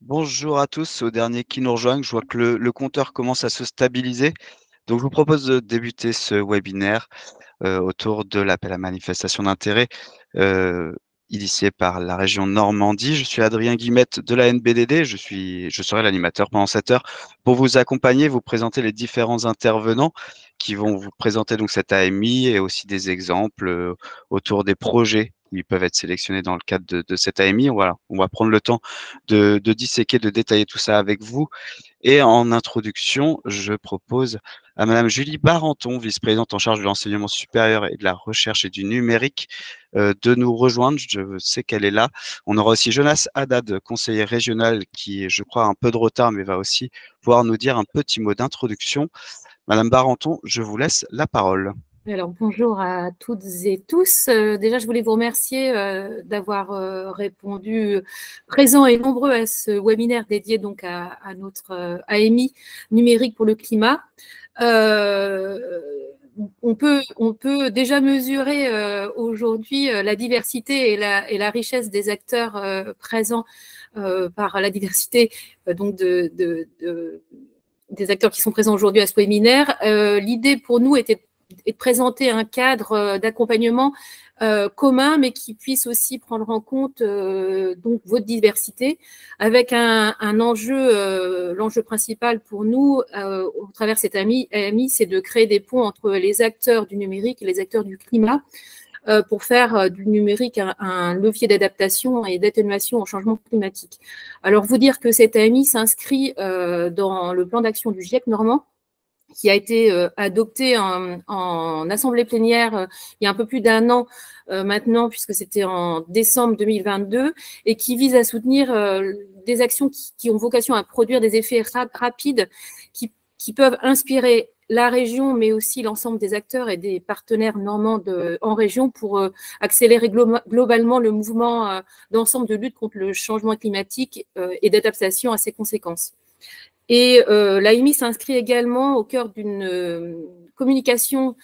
Bonjour à tous, aux derniers qui nous rejoignent. Je vois que le compteur commence à se stabiliser. Donc, je vous propose de débuter ce webinaire autour de l'appel à manifestation d'intérêt euh, initié par la région Normandie. Je suis Adrien Guillemette de la NBDD. Je serai l'animateur pendant cette heure pour vous accompagner, vous présenter les différents intervenants qui vont vous présenter donc cette AMI et aussi des exemples autour des projets qui peuvent être sélectionnés dans le cadre de cette AMI. Voilà, on va prendre le temps de disséquer, de détailler tout ça avec vous. Et en introduction, je propose à Madame Julie Barenton, vice-présidente en charge de l'enseignement supérieur et de la recherche et du numérique, de nous rejoindre. Je sais qu'elle est là. On aura aussi Jonas Haddad, conseiller régional, qui, je crois, a un peu de retard, mais va aussi pouvoir nous dire un petit mot d'introduction. Madame Barenton, je vous laisse la parole. Alors, bonjour à toutes et tous. Déjà, je voulais vous remercier d'avoir répondu présents et nombreux à ce webinaire dédié donc à notre AMI numérique pour le climat. On peut déjà mesurer aujourd'hui la diversité et la richesse des acteurs présents par la diversité donc des acteurs qui sont présents aujourd'hui à ce webinaire. L'idée pour nous était de présenter un cadre d'accompagnement commun, mais qui puisse aussi prendre en compte donc votre diversité, avec un enjeu, l'enjeu principal pour nous au travers de cette AMI, c'est de créer des ponts entre les acteurs du numérique et les acteurs du climat, pour faire du numérique un levier d'adaptation et d'atténuation au changement climatique. Alors, vous dire que cette AMI s'inscrit dans le plan d'action du GIEC normand, qui a été adopté en assemblée plénière il y a un peu plus d'un an maintenant, puisque c'était en décembre 2022, et qui vise à soutenir des actions qui ont vocation à produire des effets rapides qui peuvent inspirer la région, mais aussi l'ensemble des acteurs et des partenaires normands en région pour accélérer globalement le mouvement d'ensemble de lutte contre le changement climatique et d'adaptation à ses conséquences. Et l'AMI s'inscrit également au cœur d'une communication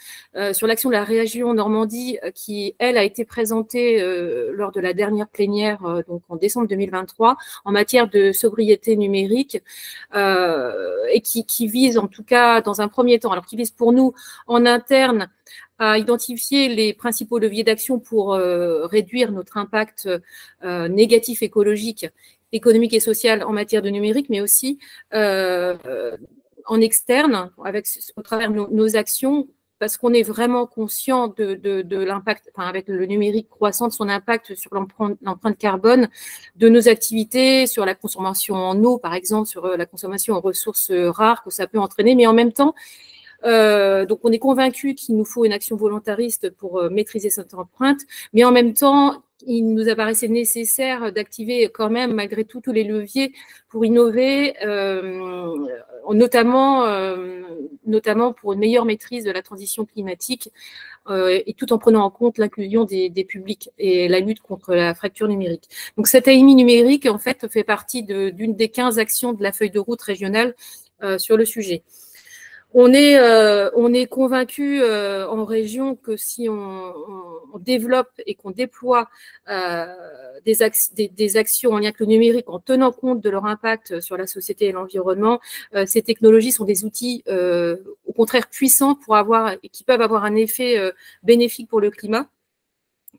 sur l'action de la région Normandie qui, elle, a été présentée lors de la dernière plénière, donc en décembre 2023, en matière de sobriété numérique et qui vise, en tout cas, dans un premier temps, alors qui vise pour nous en interne à identifier les principaux leviers d'action pour réduire notre impact négatif écologique, économique et social en matière de numérique, mais aussi en externe, au travers de nos actions, parce qu'on est vraiment conscient de l'impact, enfin, avec le numérique croissant, de son impact sur l'empreinte carbone de nos activités, sur la consommation en eau, par exemple, sur la consommation en ressources rares que ça peut entraîner, mais en même temps, donc, on est convaincu qu'il nous faut une action volontariste pour maîtriser cette empreinte, mais en même temps, il nous apparaissait nécessaire d'activer quand même, malgré tout, tous les leviers pour innover, notamment pour une meilleure maîtrise de la transition climatique et tout en prenant en compte l'inclusion des publics et la lutte contre la fracture numérique. Donc, cette AMI numérique, en fait, fait partie d'une des 15 actions de la feuille de route régionale sur le sujet. On est convaincu en région que si on développe et qu'on déploie des actions en lien avec le numérique en tenant compte de leur impact sur la société et l'environnement, ces technologies sont des outils au contraire puissants et qui peuvent avoir un effet bénéfique pour le climat.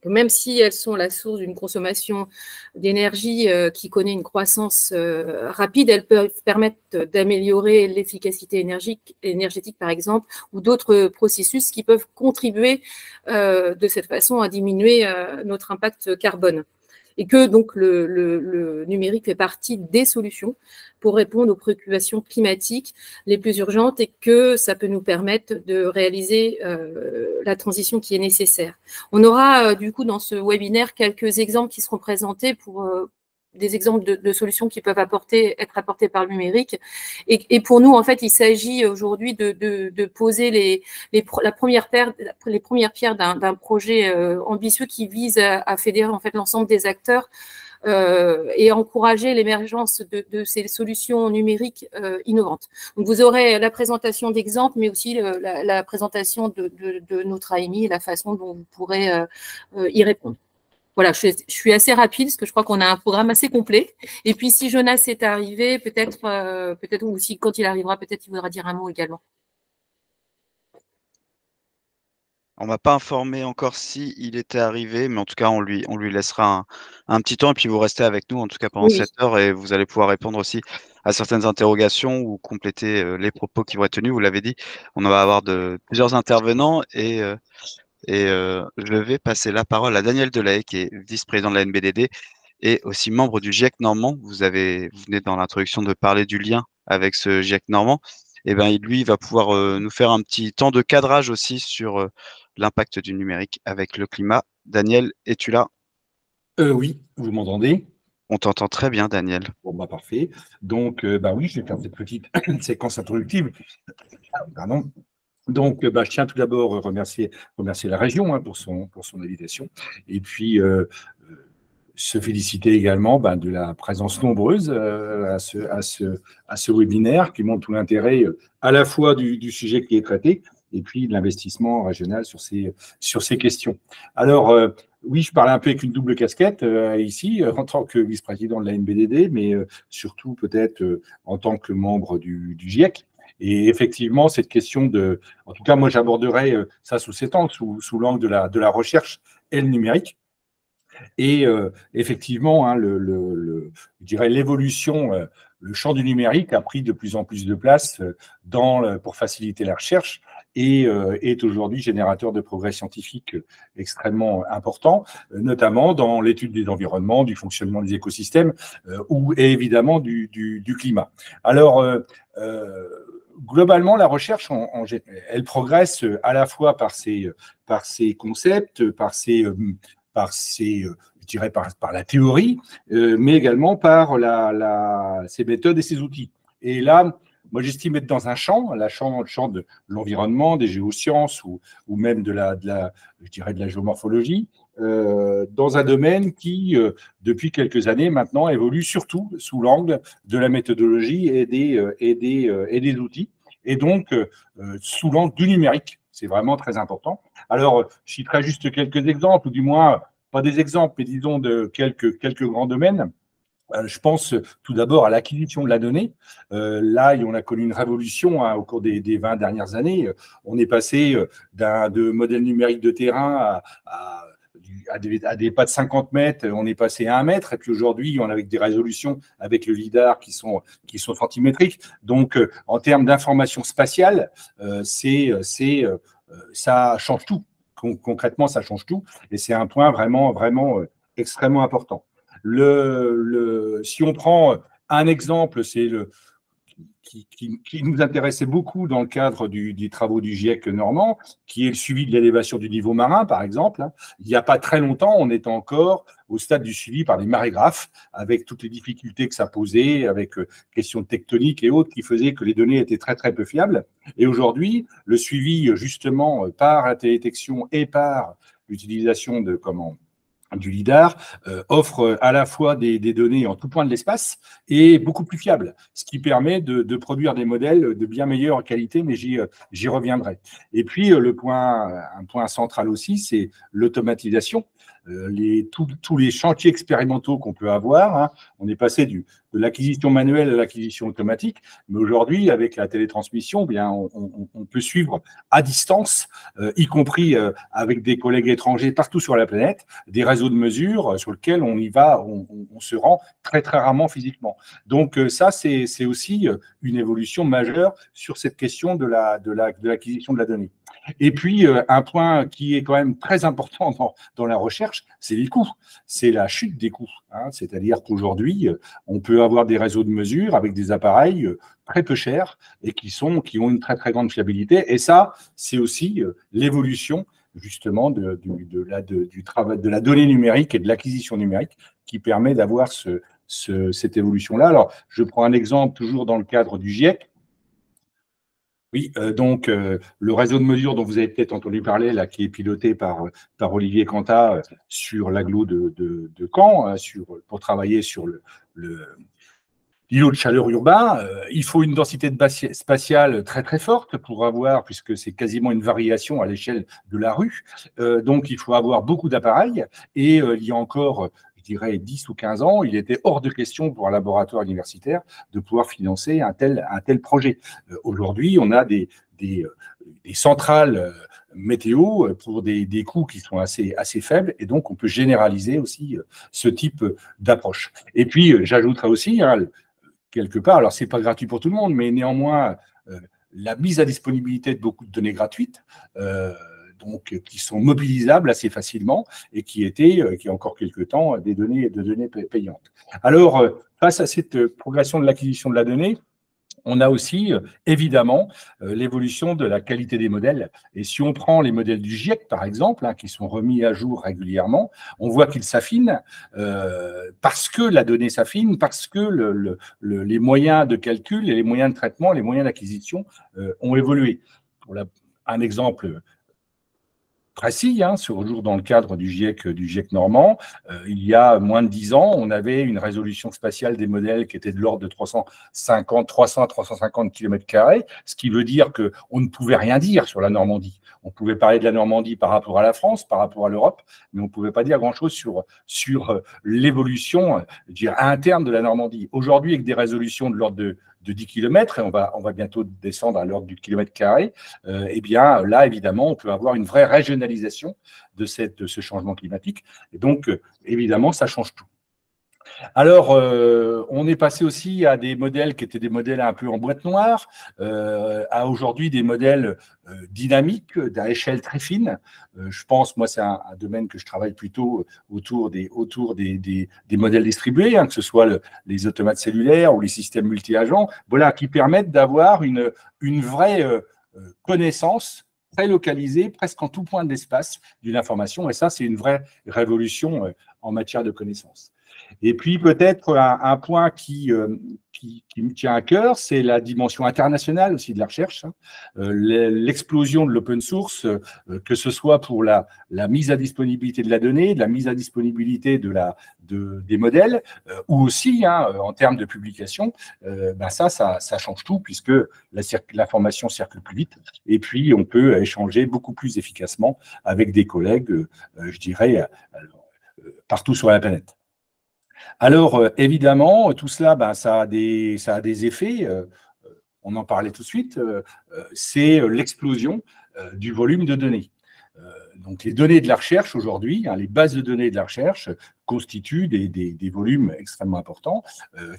Même si elles sont la source d'une consommation d'énergie qui connaît une croissance rapide, elles peuvent permettre d'améliorer l'efficacité énergétique, par exemple, ou d'autres processus qui peuvent contribuer de cette façon à diminuer notre impact carbone. Et que donc le numérique fait partie des solutions pour répondre aux préoccupations climatiques les plus urgentes et que ça peut nous permettre de réaliser la transition qui est nécessaire. On aura du coup dans ce webinaire quelques exemples qui seront présentés pour des exemples de solutions qui peuvent être apportées par le numérique. Et pour nous, en fait, il s'agit aujourd'hui de poser les premières pierres d'un projet ambitieux qui vise à fédérer en fait l'ensemble des acteurs et encourager l'émergence de ces solutions numériques innovantes. Donc, vous aurez la présentation d'exemples, mais aussi la présentation de notre AMI et la façon dont vous pourrez y répondre. voilà, je suis assez rapide parce que je crois qu'on a un programme assez complet. Et puis, si Jonas est arrivé, peut-être, ou si quand il arrivera, peut-être il voudra dire un mot également. On m'a pas informé encore si il était arrivé, mais en tout cas, on lui laissera un petit temps et puis vous restez avec nous, en tout cas pendant Oui, 7 heures et vous allez pouvoir répondre aussi à certaines interrogations ou compléter, les propos qui vont être tenus. Vous l'avez dit, on va avoir plusieurs intervenants et je vais passer la parole à Daniel Delahaye qui est vice-président de la NBDD et aussi membre du GIEC normand. Vous venez dans l'introduction de parler du lien avec ce GIEC normand. Et ben, lui, il va pouvoir nous faire un petit temps de cadrage aussi sur l'impact du numérique avec le climat. Daniel, es-tu là? Oui, vous m'entendez? On t'entend très bien, Daniel. Bon, bah parfait. Donc, bah oui, je vais faire cette petite séquence introductive. Pardon. Donc, bah, je tiens tout d'abord à remercier la région pour son invitation. Et puis, se féliciter également de la présence nombreuse à ce webinaire qui montre tout l'intérêt à la fois du sujet qui est traité et puis de l'investissement régional sur ces questions. Alors, oui, je parle un peu avec une double casquette ici, en tant que vice-président de la NBDD, mais surtout peut-être en tant que membre du GIEC. Et effectivement, cette question en tout cas, moi, j'aborderai ça sous cet angle, sous l'angle de la recherche et le numérique. Et effectivement, hein, je dirais l'évolution, le champ du numérique a pris de plus en plus de place pour faciliter la recherche et est aujourd'hui générateur de progrès scientifiques extrêmement importants, notamment dans l'étude des environnements, du fonctionnement des écosystèmes et évidemment du climat. Alors, globalement, la recherche, elle progresse à la fois par ses concepts, je dirais par la théorie, mais également par ses méthodes et ses outils. Et là, moi, j'estime être dans un champ, le champ de l'environnement, des géosciences ou même je dirais de la géomorphologie, dans un domaine qui, depuis quelques années maintenant, évolue surtout sous l'angle de la méthodologie et des outils, et donc sous l'angle du numérique. C'est vraiment très important. Alors, je citerai juste quelques exemples, ou du moins, pas des exemples, mais disons de quelques grands domaines. Je pense tout d'abord à l'acquisition de la donnée. Là, on a connu une révolution au cours des 20 dernières années. On est passé de modèles numériques de terrain à des pas de 50 mètres, on est passé à 1 mètre, et puis aujourd'hui, on a avec des résolutions avec le LIDAR qui sont centimétriques. Donc, en termes d'information spatiale, ça change tout. Concrètement, ça change tout, et c'est un point vraiment, vraiment extrêmement important. Si on prend un exemple, c'est qui nous intéressait beaucoup dans le cadre des travaux du GIEC normand, qui est le suivi de l'élévation du niveau marin, par exemple. Il n'y a pas très longtemps, on est encore au stade du suivi par les marégraphes, avec toutes les difficultés que ça posait, avec questions tectoniques et autres, qui faisaient que les données étaient très, très peu fiables. Et aujourd'hui, le suivi, justement, par la télédétection et par l'utilisation du LIDAR offre à la fois des données en tout point de l'espace et beaucoup plus fiables, ce qui permet de produire des modèles de bien meilleure qualité, mais j'y reviendrai. Et puis, un point central aussi, c'est l'automatisation. Tous les chantiers expérimentaux qu'on peut avoir, hein, on est passé de l'acquisition manuelle à l'acquisition automatique, mais aujourd'hui, avec la télétransmission, bien, on peut suivre à distance, y compris avec des collègues étrangers partout sur la planète, des réseaux de mesure sur lesquels on se rend très, très rarement physiquement. Donc ça, c'est aussi une évolution majeure sur cette question de l'acquisition de la donnée. Et puis, un point qui est quand même très important dans la recherche, c'est les coûts. C'est la chute des coûts. Hein. C'est-à-dire qu'aujourd'hui, on peut avoir des réseaux de mesure avec des appareils très peu chers et qui ont une très, très grande fiabilité. Et ça, c'est aussi l'évolution justement du travail de la donnée numérique et de l'acquisition numérique qui permet d'avoir cette évolution-là. Alors, je prends un exemple toujours dans le cadre du GIEC. Oui, donc le réseau de mesure dont vous avez peut-être entendu parler, là, qui est piloté par Olivier Cantat sur l'agglo de Caen, pour travailler sur l'îlot de chaleur urbain, il faut une densité spatiale très très forte pour avoir, puisque c'est quasiment une variation à l'échelle de la rue. Donc il faut avoir beaucoup d'appareils. Et il y a encore, je dirais, 10 ou 15 ans, il était hors de question pour un laboratoire universitaire de pouvoir financer un tel projet. Aujourd'hui, on a des centrales météo pour des coûts qui sont assez faibles, et donc on peut généraliser aussi ce type d'approche. Et puis, j'ajouterais aussi, hein, quelque part, alors c'est pas gratuit pour tout le monde, mais néanmoins, la mise à disponibilité de beaucoup de données gratuites, donc qui sont mobilisables assez facilement et qui étaient, il y a encore quelques temps, des données payantes. Alors, face à cette progression de l'acquisition de la donnée, on a aussi, évidemment, l'évolution de la qualité des modèles. Et si on prend les modèles du GIEC, par exemple, hein, qui sont remis à jour régulièrement, on voit qu'ils s'affinent parce que la donnée s'affine, parce que les moyens de calcul et les moyens de traitement, les moyens d'acquisition ont évolué. Un exemple précis, hein, toujours dans le cadre du GIEC normand, il y a moins de 10 ans, on avait une résolution spatiale des modèles qui était de l'ordre de 300 à 350 km², ce qui veut dire qu'on ne pouvait rien dire sur la Normandie. On pouvait parler de la Normandie par rapport à la France, par rapport à l'Europe, mais on ne pouvait pas dire grand-chose sur l'évolution interne de la Normandie. Aujourd'hui, avec des résolutions de l'ordre de 10 km, et on va bientôt descendre à l'ordre du kilomètre carré, eh bien là, évidemment, on peut avoir une vraie régionalisation de ce changement climatique. Et donc, évidemment, ça change tout. Alors, on est passé aussi à des modèles qui étaient des modèles un peu en boîte noire, à aujourd'hui des modèles dynamiques, à échelle très fine. Je pense, moi, c'est un domaine que je travaille plutôt autour des modèles distribués, hein, que ce soit les automates cellulaires ou les systèmes multi-agents, voilà, qui permettent d'avoir une vraie connaissance très localisée, presque en tout point de l'espace d'une information. Et ça, c'est une vraie révolution en matière de connaissances. Et puis peut-être un point qui me tient à cœur, c'est la dimension internationale aussi de la recherche, hein. L'explosion de l'open source, que ce soit pour la mise à disponibilité de la donnée, de la mise à disponibilité des modèles, ou aussi, hein, en termes de publication, ça change tout, puisque l'information circule plus vite, et puis on peut échanger beaucoup plus efficacement avec des collègues, je dirais, partout sur la planète. Alors, évidemment, tout cela, ça a des effets, on en parlait tout de suite, c'est l'explosion du volume de données. Donc, les données de la recherche aujourd'hui, hein, les bases de données de la recherche constituent des volumes extrêmement importants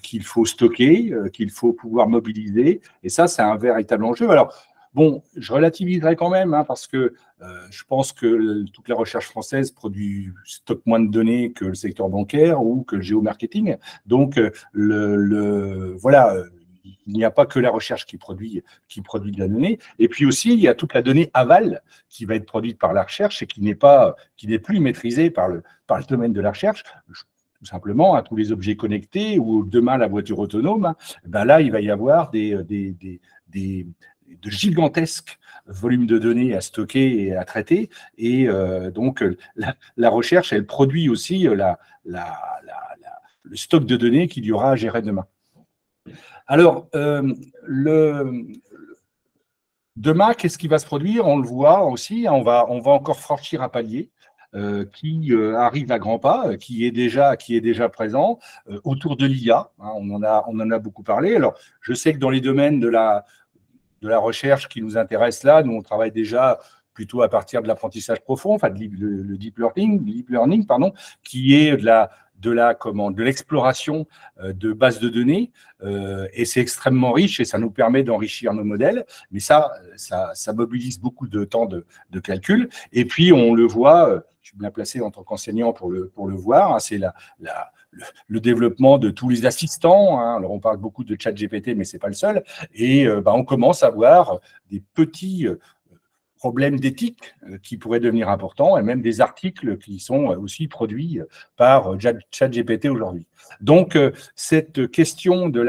qu'il faut stocker, qu'il faut pouvoir mobiliser, et ça, c'est un véritable enjeu. Alors, bon, je relativiserai quand même, hein, parce que je pense que toute la recherche française stocke moins de données que le secteur bancaire ou que le géomarketing. Donc, voilà, il n'y a pas que la recherche qui produit de la donnée. Et puis aussi, il y a toute la donnée aval qui va être produite par la recherche et qui n'est plus maîtrisée par le domaine de la recherche. Tout simplement, à tous les objets connectés ou demain la voiture autonome, hein, ben là, il va y avoir de gigantesques volumes de données à stocker et à traiter. Et donc, la recherche, elle produit aussi le stock de données qu'il y aura à gérer demain. Alors, demain, qu'est-ce qui va se produire? On le voit aussi, on va encore franchir un palier qui arrive à grands pas, qui est déjà présent autour de l'IA. Hein, on en a beaucoup parlé. Alors, je sais que dans les domaines de la recherche qui nous intéresse là, nous on travaille déjà plutôt à partir de l'apprentissage profond, enfin le deep learning, qui est de l'exploration de bases de données, et c'est extrêmement riche et ça nous permet d'enrichir nos modèles, mais ça mobilise beaucoup de temps de calcul. Et puis on le voit, je suis bien placé en tant qu'enseignant pour le voir, hein, c'est le développement de tous les assistants, hein. Alors on parle beaucoup de ChatGPT, mais c'est pas le seul, et on commence à voir des petits problèmes d'éthique qui pourraient devenir importants, et même des articles qui sont aussi produits par ChatGPT aujourd'hui. Donc, cette question de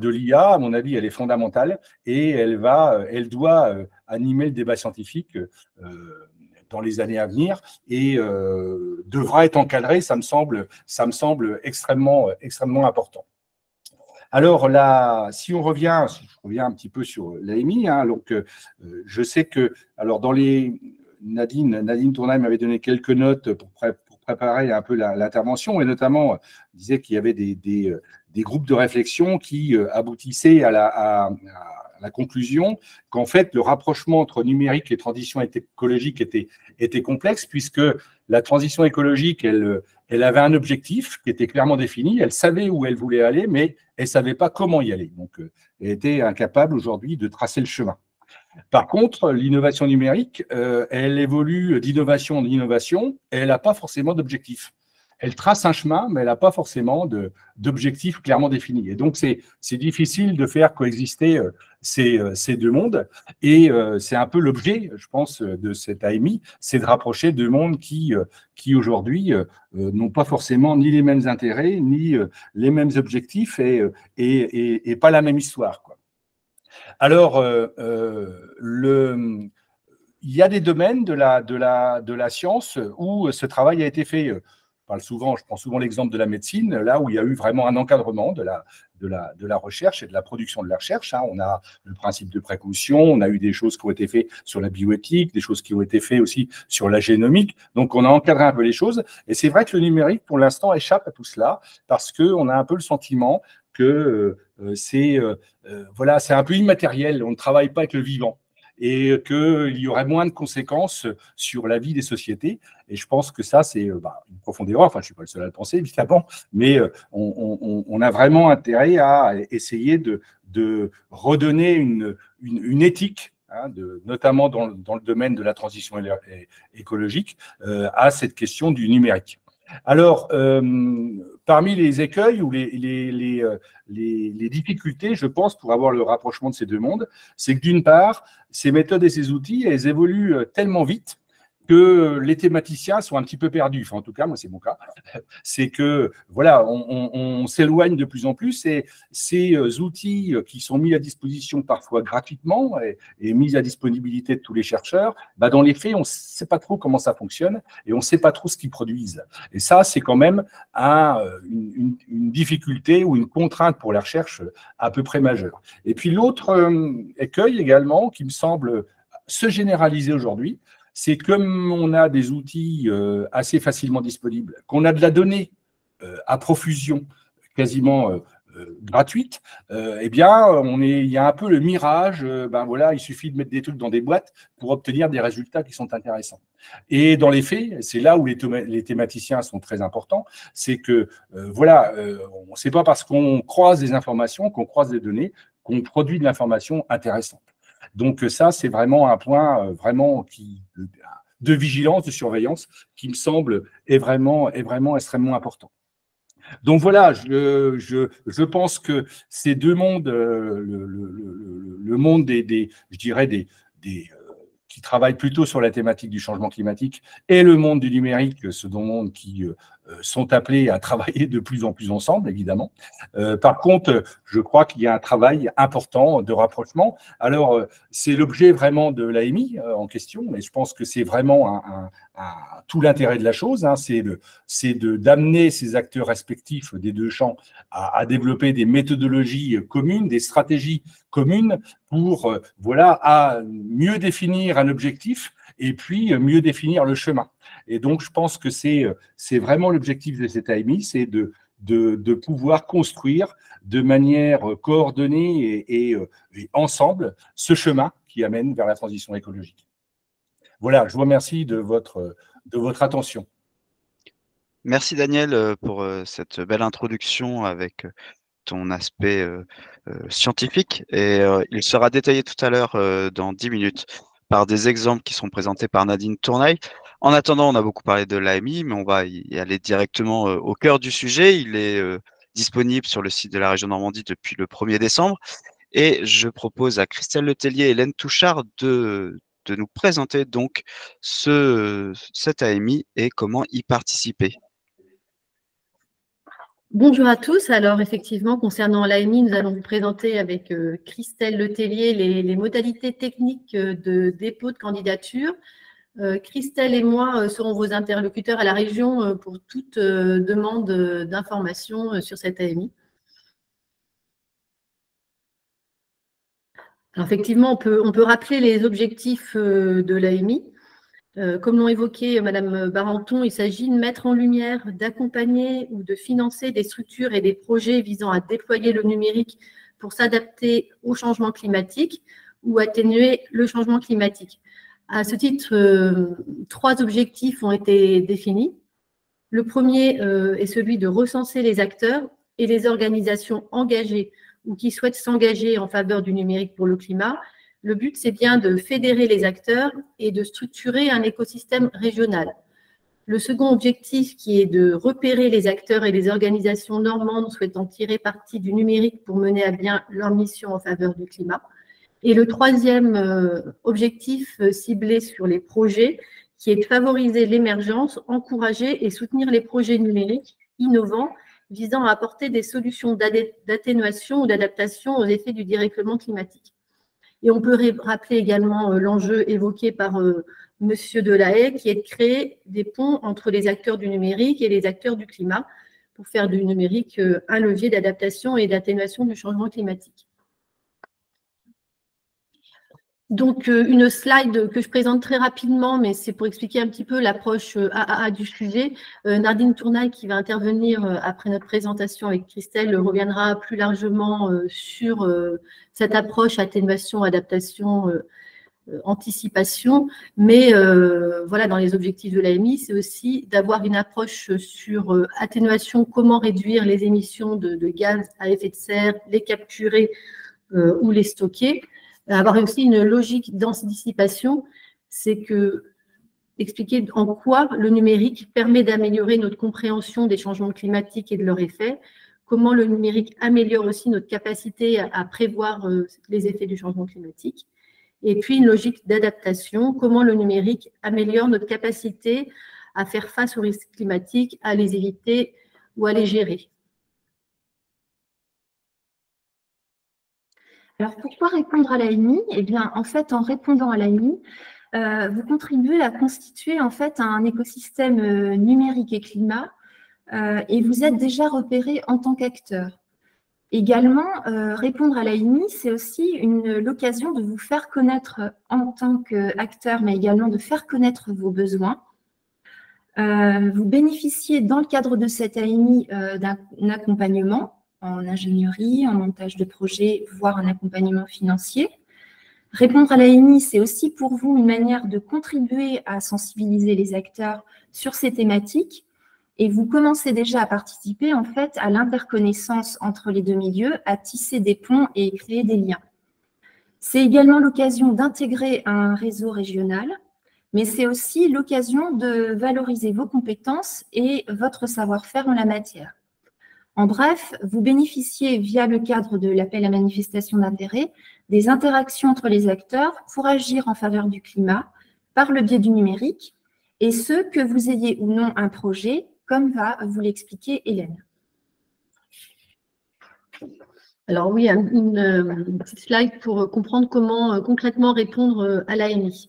l'IA, à mon avis, elle est fondamentale, et elle doit animer le débat scientifique dans les années à venir, et devra être encadrée, ça me semble extrêmement important. Alors là, si je reviens un petit peu sur l'AMI, hein, donc je sais que, alors dans les, Nadine Tournaille m'avait donné quelques notes pour préparer un peu l'intervention, et notamment disait qu'il y avait des groupes de réflexion qui aboutissaient à la conclusion qu'en fait le rapprochement entre numérique et transition écologique était complexe, puisque la transition écologique, elle avait un objectif qui était clairement défini, elle savait où elle voulait aller, mais elle ne savait pas comment y aller. Donc, elle était incapable aujourd'hui de tracer le chemin. Par contre, l'innovation numérique, elle évolue d'innovation en innovation, et elle n'a pas forcément d'objectif. Elle trace un chemin, mais elle n'a pas forcément d'objectif clairement défini. Et donc, c'est difficile de faire coexister ces deux mondes. Et c'est un peu l'objet, je pense, de cette AMI, c'est de rapprocher deux mondes qui aujourd'hui, n'ont pas forcément ni les mêmes intérêts, ni les mêmes objectifs, et pas la même histoire, quoi. Alors, il y a des domaines de la science où ce travail a été fait. Je prends souvent l'exemple de la médecine, là où il y a eu vraiment un encadrement de la recherche et de la production de la recherche, hein. On a le principe de précaution, on a eu des choses qui ont été faites sur la bioéthique, des choses qui ont été faites aussi sur la génomique. Donc, on a encadré un peu les choses. Et c'est vrai que le numérique, pour l'instant, échappe à tout cela parce qu'on a un peu le sentiment que voilà, c'est un peu immatériel, on ne travaille pas avec le vivant, et qu'il y aurait moins de conséquences sur la vie des sociétés. Et je pense que ça, c'est une profonde erreur. Enfin, je ne suis pas le seul à le penser, évidemment, mais on a vraiment intérêt à essayer de redonner une éthique, hein, notamment dans le domaine de la transition écologique, à cette question du numérique. Alors, parmi les écueils ou les difficultés, je pense, pour avoir le rapprochement de ces deux mondes, c'est que d'une part, ces méthodes et ces outils, elles évoluent tellement vite que les thématiciens sont un petit peu perdus. Enfin, en tout cas, moi, c'est mon cas. C'est que, voilà, on s'éloigne de plus en plus, et ces outils qui sont mis à disposition parfois gratuitement et mis à disponibilité de tous les chercheurs, dans les faits, on ne sait pas trop comment ça fonctionne et on ne sait pas trop ce qu'ils produisent. Et ça, c'est quand même une difficulté ou une contrainte pour la recherche à peu près majeure. Et puis l'autre écueil également, qui me semble se généraliser aujourd'hui, c'est comme on a des outils assez facilement disponibles, qu'on a de la donnée à profusion quasiment gratuite, eh bien, il y a un peu le mirage, voilà, il suffit de mettre des trucs dans des boîtes pour obtenir des résultats qui sont intéressants. Et dans les faits, c'est là où les thématiciens sont très importants, c'est que, voilà, c'est pas parce qu'on croise des informations, qu'on croise des données, qu'on produit de l'information intéressante. Donc ça, c'est vraiment un point vraiment de vigilance, de surveillance, qui me semble est vraiment extrêmement important. Donc voilà, je pense que ces deux mondes, le monde je dirais qui travaillent plutôt sur la thématique du changement climatique, et le monde du numérique, ce monde qui sont appelés à travailler de plus en plus ensemble, évidemment. Par contre, je crois qu'il y a un travail important de rapprochement. Alors, c'est l'objet vraiment de l'AMI en question, mais je pense que c'est vraiment tout l'intérêt de la chose, hein, c'est d'amener ces acteurs respectifs des deux champs à développer des méthodologies communes, des stratégies communes pour voilà, à mieux définir un objectif et puis mieux définir le chemin. Et donc, je pense que c'est vraiment l'objectif de cette AMI, c'est de pouvoir construire de manière coordonnée et ensemble ce chemin qui amène vers la transition écologique. Voilà, je vous remercie de votre attention. Merci Daniel pour cette belle introduction avec ton aspect scientifique, et il sera détaillé tout à l'heure dans 10 minutes par des exemples qui seront présentés par Nadine Tournaille. En attendant, on a beaucoup parlé de l'AMI, mais on va y aller directement au cœur du sujet. Il est disponible sur le site de la région Normandie depuis le 1er décembre, et je propose à Christelle Letellier et Hélène Touchard de nous présenter donc cet AMI et comment y participer. Bonjour à tous. Alors, effectivement, concernant l'AMI, nous allons vous présenter avec Christelle Letellier les modalités techniques de dépôt de candidature. Christelle et moi serons vos interlocuteurs à la région pour toute demande d'information sur cette AMI. Alors, effectivement, on peut rappeler les objectifs de l'AMI. Comme l'ont évoqué Madame Barenton, il s'agit de mettre en lumière, d'accompagner ou de financer des structures et des projets visant à déployer le numérique pour s'adapter au changement climatique ou atténuer le changement climatique. À ce titre, 3 objectifs ont été définis. Le premier est celui de recenser les acteurs et les organisations engagées ou qui souhaitent s'engager en faveur du numérique pour le climat. Le but, c'est bien de fédérer les acteurs et de structurer un écosystème régional. Le second objectif, qui est de repérer les acteurs et les organisations normandes souhaitant tirer parti du numérique pour mener à bien leur mission en faveur du climat. Et le troisième objectif ciblé sur les projets, qui est de favoriser l'émergence, encourager et soutenir les projets numériques innovants visant à apporter des solutions d'atténuation ou d'adaptation aux effets du dérèglement climatique. Et on peut rappeler également l'enjeu évoqué par Monsieur Delahaye, qui est de créer des ponts entre les acteurs du numérique et les acteurs du climat pour faire du numérique un levier d'adaptation et d'atténuation du changement climatique. Donc, une slide que je présente très rapidement, mais c'est pour expliquer un petit peu l'approche AAA du sujet. Nardine Tournaille, qui va intervenir après notre présentation avec Christelle, reviendra plus largement sur cette approche atténuation, adaptation, anticipation. Mais voilà, dans les objectifs de l'AMI, c'est aussi d'avoir une approche sur atténuation, comment réduire les émissions de gaz à effet de serre, les capturer ou les stocker. Avoir aussi une logique d'anticipation, c'est que expliquer en quoi le numérique permet d'améliorer notre compréhension des changements climatiques et de leurs effets, comment le numérique améliore aussi notre capacité à prévoir les effets du changement climatique, et puis une logique d'adaptation, comment le numérique améliore notre capacité à faire face aux risques climatiques, à les éviter ou à les gérer. Alors, pourquoi répondre à l'AMI? Eh bien, en fait, en répondant à l'AMI, vous contribuez à constituer en fait un écosystème numérique et climat et vous êtes déjà repéré en tant qu'acteur. Également, répondre à l'AMI, c'est aussi l'occasion de vous faire connaître en tant qu'acteur, mais également de faire connaître vos besoins. Vous bénéficiez dans le cadre de cette AMI d'un accompagnement en ingénierie, en montage de projet, voire un accompagnement financier. Répondre à l'AMI, c'est aussi pour vous une manière de contribuer à sensibiliser les acteurs sur ces thématiques et vous commencez déjà à participer en fait à l'interconnaissance entre les deux milieux, à tisser des ponts et créer des liens. C'est également l'occasion d'intégrer un réseau régional, mais c'est aussi l'occasion de valoriser vos compétences et votre savoir-faire en la matière. En bref, vous bénéficiez via le cadre de l'appel à manifestation d'intérêt des interactions entre les acteurs pour agir en faveur du climat par le biais du numérique, et ce, que vous ayez ou non un projet, comme va vous l'expliquer Hélène. Alors oui, une petite slide pour comprendre comment concrètement répondre à l'AMI.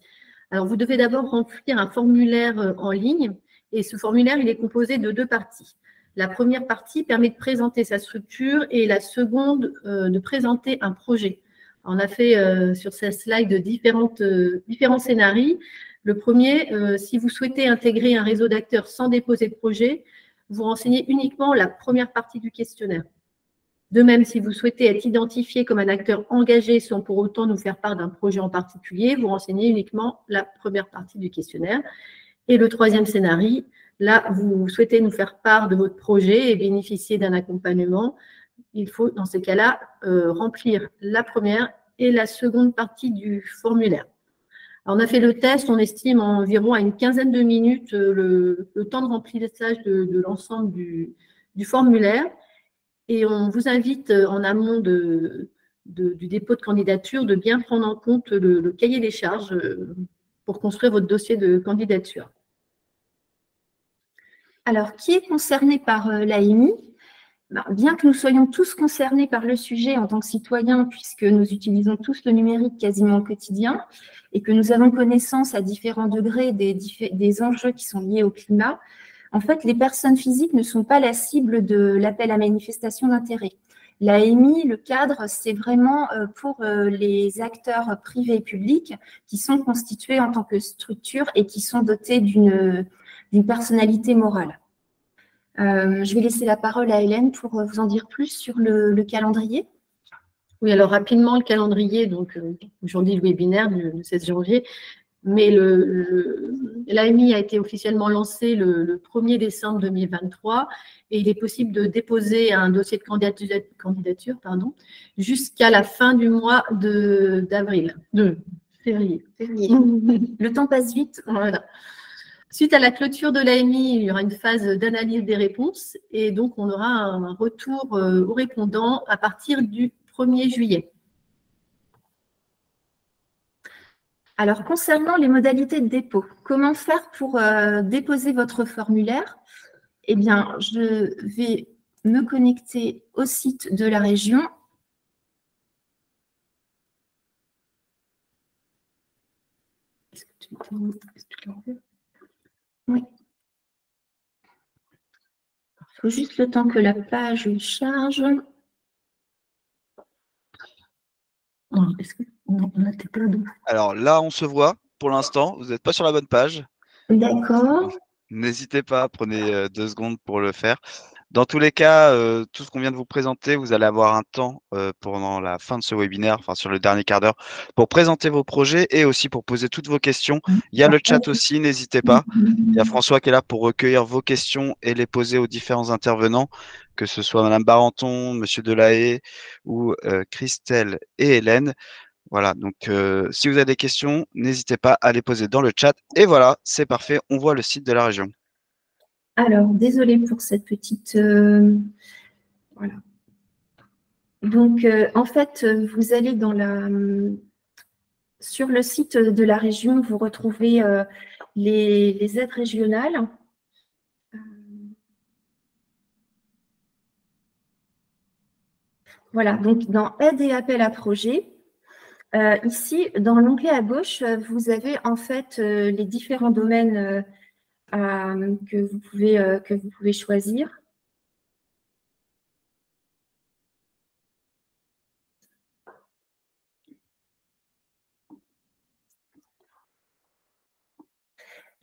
Alors vous devez d'abord remplir un formulaire en ligne, et ce formulaire, il est composé de 2 parties. La première partie permet de présenter sa structure et la seconde de présenter un projet. On a fait sur cette slide différents scénarios. Le premier, si vous souhaitez intégrer un réseau d'acteurs sans déposer de projet, vous renseignez uniquement la première partie du questionnaire. De même, si vous souhaitez être identifié comme un acteur engagé sans pour autant nous faire part d'un projet en particulier, vous renseignez uniquement la première partie du questionnaire. Et le troisième scénario, là, vous souhaitez nous faire part de votre projet et bénéficier d'un accompagnement. Il faut, dans ces cas-là, remplir la première et la seconde partie du formulaire. Alors, on a fait le test, on estime environ à une quinzaine de minutes le temps de remplissage de l'ensemble du formulaire. Et on vous invite en amont du dépôt de candidature de bien prendre en compte le cahier des charges pour construire votre dossier de candidature. Alors, qui est concerné par l'AMI? Bien que nous soyons tous concernés par le sujet en tant que citoyens, puisque nous utilisons tous le numérique quasiment au quotidien et que nous avons connaissance à différents degrés des enjeux qui sont liés au climat, en fait, les personnes physiques ne sont pas la cible de l'appel à manifestation d'intérêt. L'AMI, le cadre, c'est vraiment pour les acteurs privés et publics qui sont constitués en tant que structure et qui sont dotés d'une personnalité morale. Je vais laisser la parole à Hélène pour vous en dire plus sur le calendrier. Oui, alors rapidement, le calendrier, donc aujourd'hui le webinaire du 16 janvier, mais l'AMI a été officiellement lancé le 1er décembre 2023 et il est possible de déposer un dossier de candidature jusqu'à la fin du mois de février. Le temps passe vite. Voilà. Suite à la clôture de l'AMI, il y aura une phase d'analyse des réponses et donc on aura un retour aux répondants à partir du 1er juillet. Alors, concernant les modalités de dépôt, comment faire pour déposer votre formulaire? Eh bien, je vais me connecter au site de la région. Oui. Il faut juste le temps que la page charge. Alors là, on se voit pour l'instant. Vous n'êtes pas sur la bonne page. D'accord. N'hésitez pas, prenez 2 secondes pour le faire. Dans tous les cas, tout ce qu'on vient de vous présenter, vous allez avoir un temps pendant la fin de ce webinaire, enfin sur le dernier quart d'heure, pour présenter vos projets et aussi pour poser toutes vos questions. Il y a le chat aussi, n'hésitez pas. Il y a François qui est là pour recueillir vos questions et les poser aux différents intervenants, que ce soit Madame Barenton, Monsieur Delahaye ou Christelle et Hélène. Voilà, donc si vous avez des questions, n'hésitez pas à les poser dans le chat. Et voilà, c'est parfait, on voit le site de la région. Alors, désolée pour cette petite… voilà. Donc, en fait, vous allez sur le site de la région, vous retrouvez les aides régionales. Voilà, donc dans aide et appel à projet, ici, dans l'onglet à gauche, vous avez en fait les différents domaines que vous pouvez choisir.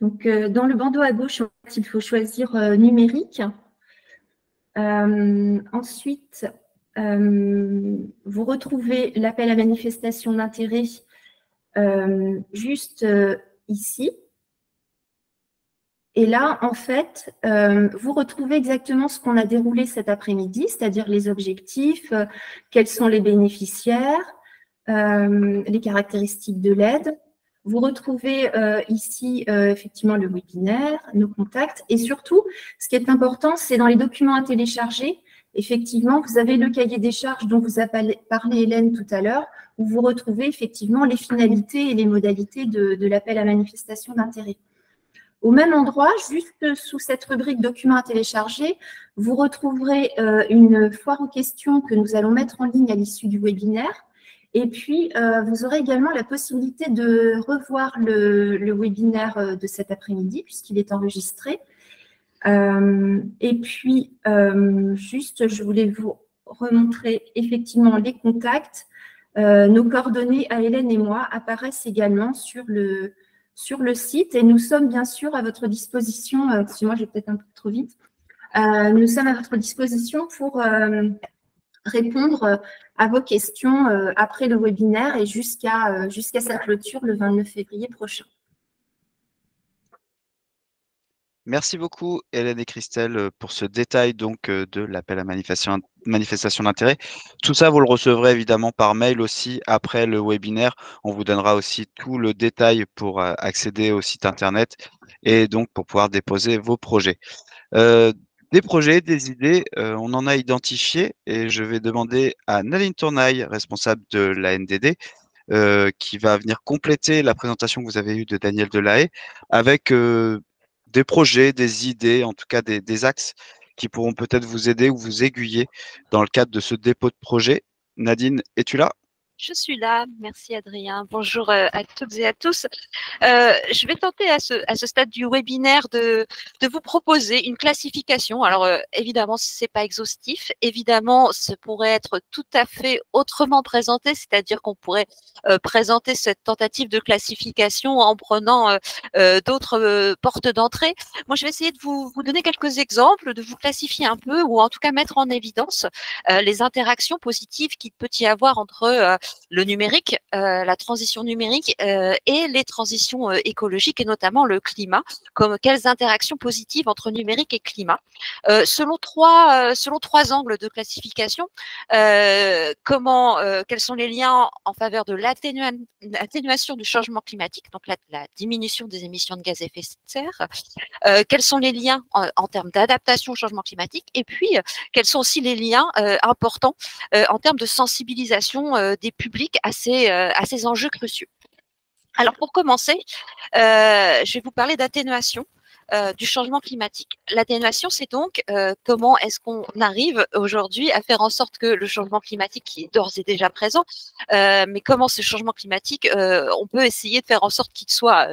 Donc, dans le bandeau à gauche, en fait, il faut choisir numérique. Ensuite, vous retrouvez l'appel à manifestation d'intérêt juste ici. Et là, en fait, vous retrouvez exactement ce qu'on a déroulé cet après-midi, c'est-à-dire les objectifs, quels sont les bénéficiaires, les caractéristiques de l'aide. Vous retrouvez ici effectivement le webinaire, nos contacts et surtout, ce qui est important, c'est dans les documents à télécharger. Effectivement, vous avez le cahier des charges dont vous a parlé Hélène tout à l'heure, où vous retrouvez effectivement les finalités et les modalités de l'appel à manifestation d'intérêt. Au même endroit, juste sous cette rubrique documents à télécharger, vous retrouverez une foire aux questions que nous allons mettre en ligne à l'issue du webinaire. Et puis, vous aurez également la possibilité de revoir le webinaire de cet après-midi, puisqu'il est enregistré. Et puis, juste, je voulais vous remontrer effectivement les contacts. Nos coordonnées à Hélène et moi apparaissent également sur le site et nous sommes bien sûr à votre disposition. Excusez-moi, j'ai peut-être un peu trop vite. Nous sommes à votre disposition pour répondre à vos questions après le webinaire et jusqu'à sa clôture le 29 février prochain. Merci beaucoup Hélène et Christelle pour ce détail donc de l'appel à manifestation d'intérêt. Tout ça, vous le recevrez évidemment par mail aussi après le webinaire. On vous donnera aussi tout le détail pour accéder au site internet et donc pour pouvoir déposer vos projets. Des projets, des idées, on en a identifié et je vais demander à Nadine Tournaille, responsable de la NDD, qui va venir compléter la présentation que vous avez eue de Daniel Delahaye avec des projets, des idées, en tout cas des axes qui pourront peut-être vous aider ou vous aiguiller dans le cadre de ce dépôt de projet. Nadine, es-tu là? Je suis là, merci Adrien. Bonjour à toutes et à tous. Je vais tenter à ce stade du webinaire de vous proposer une classification. Alors évidemment, c'est pas exhaustif. Évidemment, ce pourrait être tout à fait autrement présenté, c'est-à-dire qu'on pourrait présenter cette tentative de classification en prenant d'autres portes d'entrée. Moi, je vais essayer de vous donner quelques exemples, de vous classifier un peu, ou en tout cas mettre en évidence les interactions positives qu'il peut y avoir entre le numérique, la transition numérique et les transitions écologiques et notamment le climat, comme quelles interactions positives entre numérique et climat. Selon trois angles de classification, quels sont les liens en faveur de l'atténuation du changement climatique, donc la diminution des émissions de gaz à effet de serre, quels sont les liens en termes d'adaptation au changement climatique, et puis quels sont aussi les liens importants en termes de sensibilisation des publics à ces enjeux cruciaux. Alors pour commencer, je vais vous parler d'atténuation du changement climatique. L'atténuation, c'est donc comment est-ce qu'on arrive aujourd'hui à faire en sorte que le changement climatique, qui est d'ores et déjà présent, mais comment ce changement climatique, on peut essayer de faire en sorte qu'il soit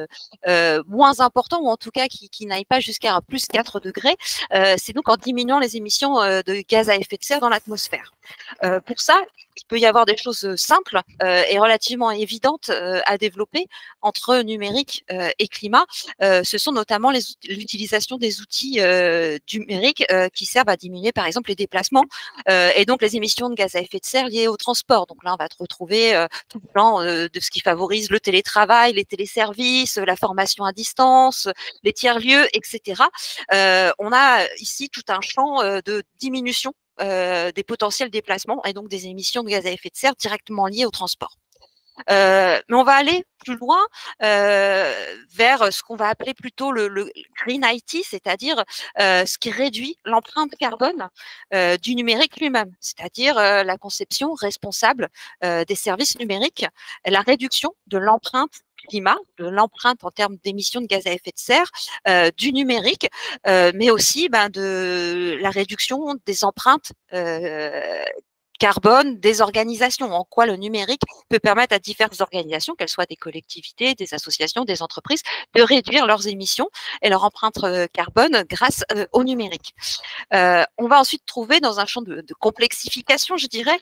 moins important, ou en tout cas qu'il n'aille pas jusqu'à plus 4 degrés. C'est donc en diminuant les émissions de gaz à effet de serre dans l'atmosphère. Pour ça, il peut y avoir des choses simples et relativement évidentes à développer entre numérique et climat. Ce sont notamment l'utilisation des outils numériques qui servent à diminuer par exemple les déplacements et donc les émissions de gaz à effet de serre liées au transport. Donc là, on va retrouver tout le plan de ce qui favorise le télétravail, les téléservices, la formation à distance, les tiers-lieux, etc. On a ici tout un champ de diminution des potentiels déplacements et donc des émissions de gaz à effet de serre directement liées au transport. Mais on va aller plus loin vers ce qu'on va appeler plutôt le Green IT, c'est-à-dire ce qui réduit l'empreinte carbone du numérique lui-même, c'est-à-dire la conception responsable des services numériques, la réduction de l'empreinte climat, de l'empreinte en termes d'émissions de gaz à effet de serre du numérique, mais aussi de la réduction des empreintes carbone des organisations, en quoi le numérique peut permettre à diverses organisations, qu'elles soient des collectivités, des associations, des entreprises, de réduire leurs émissions et leur empreinte carbone grâce au numérique. On va ensuite trouver dans un champ de complexification, je dirais,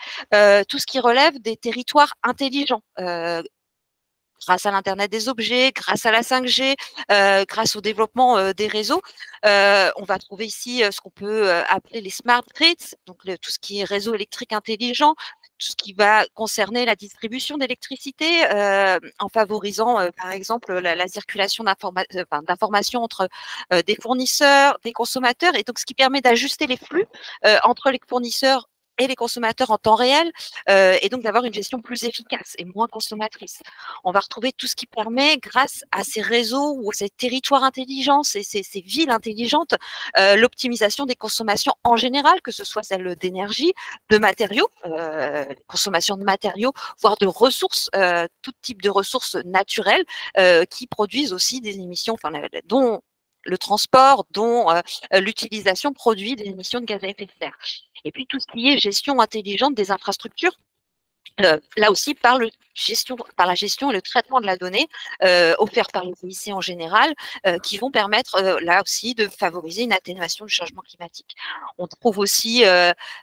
tout ce qui relève des territoires intelligents. Grâce à l'Internet des objets, grâce à la 5G, grâce au développement des réseaux. On va trouver ici ce qu'on peut appeler les smart grids, donc tout ce qui est réseau électrique intelligent, tout ce qui va concerner la distribution d'électricité en favorisant, par exemple, la circulation d'informations entre des fournisseurs, des consommateurs, et donc ce qui permet d'ajuster les flux entre les fournisseurs et les consommateurs en temps réel, et donc d'avoir une gestion plus efficace et moins consommatrice. On va retrouver tout ce qui permet, grâce à ces réseaux ou ces territoires intelligents, ces villes intelligentes, l'optimisation des consommations en général, que ce soit celle d'énergie, de matériaux, consommation de matériaux, voire de ressources, tout type de ressources naturelles qui produisent aussi des émissions, dont le transport, dont l'utilisation produit des émissions de gaz à effet de serre. Et puis tout ce qui est gestion intelligente des infrastructures, là aussi par la gestion et le traitement de la donnée offert par les CIC en général, qui vont permettre là aussi de favoriser une atténuation du changement climatique. On trouve aussi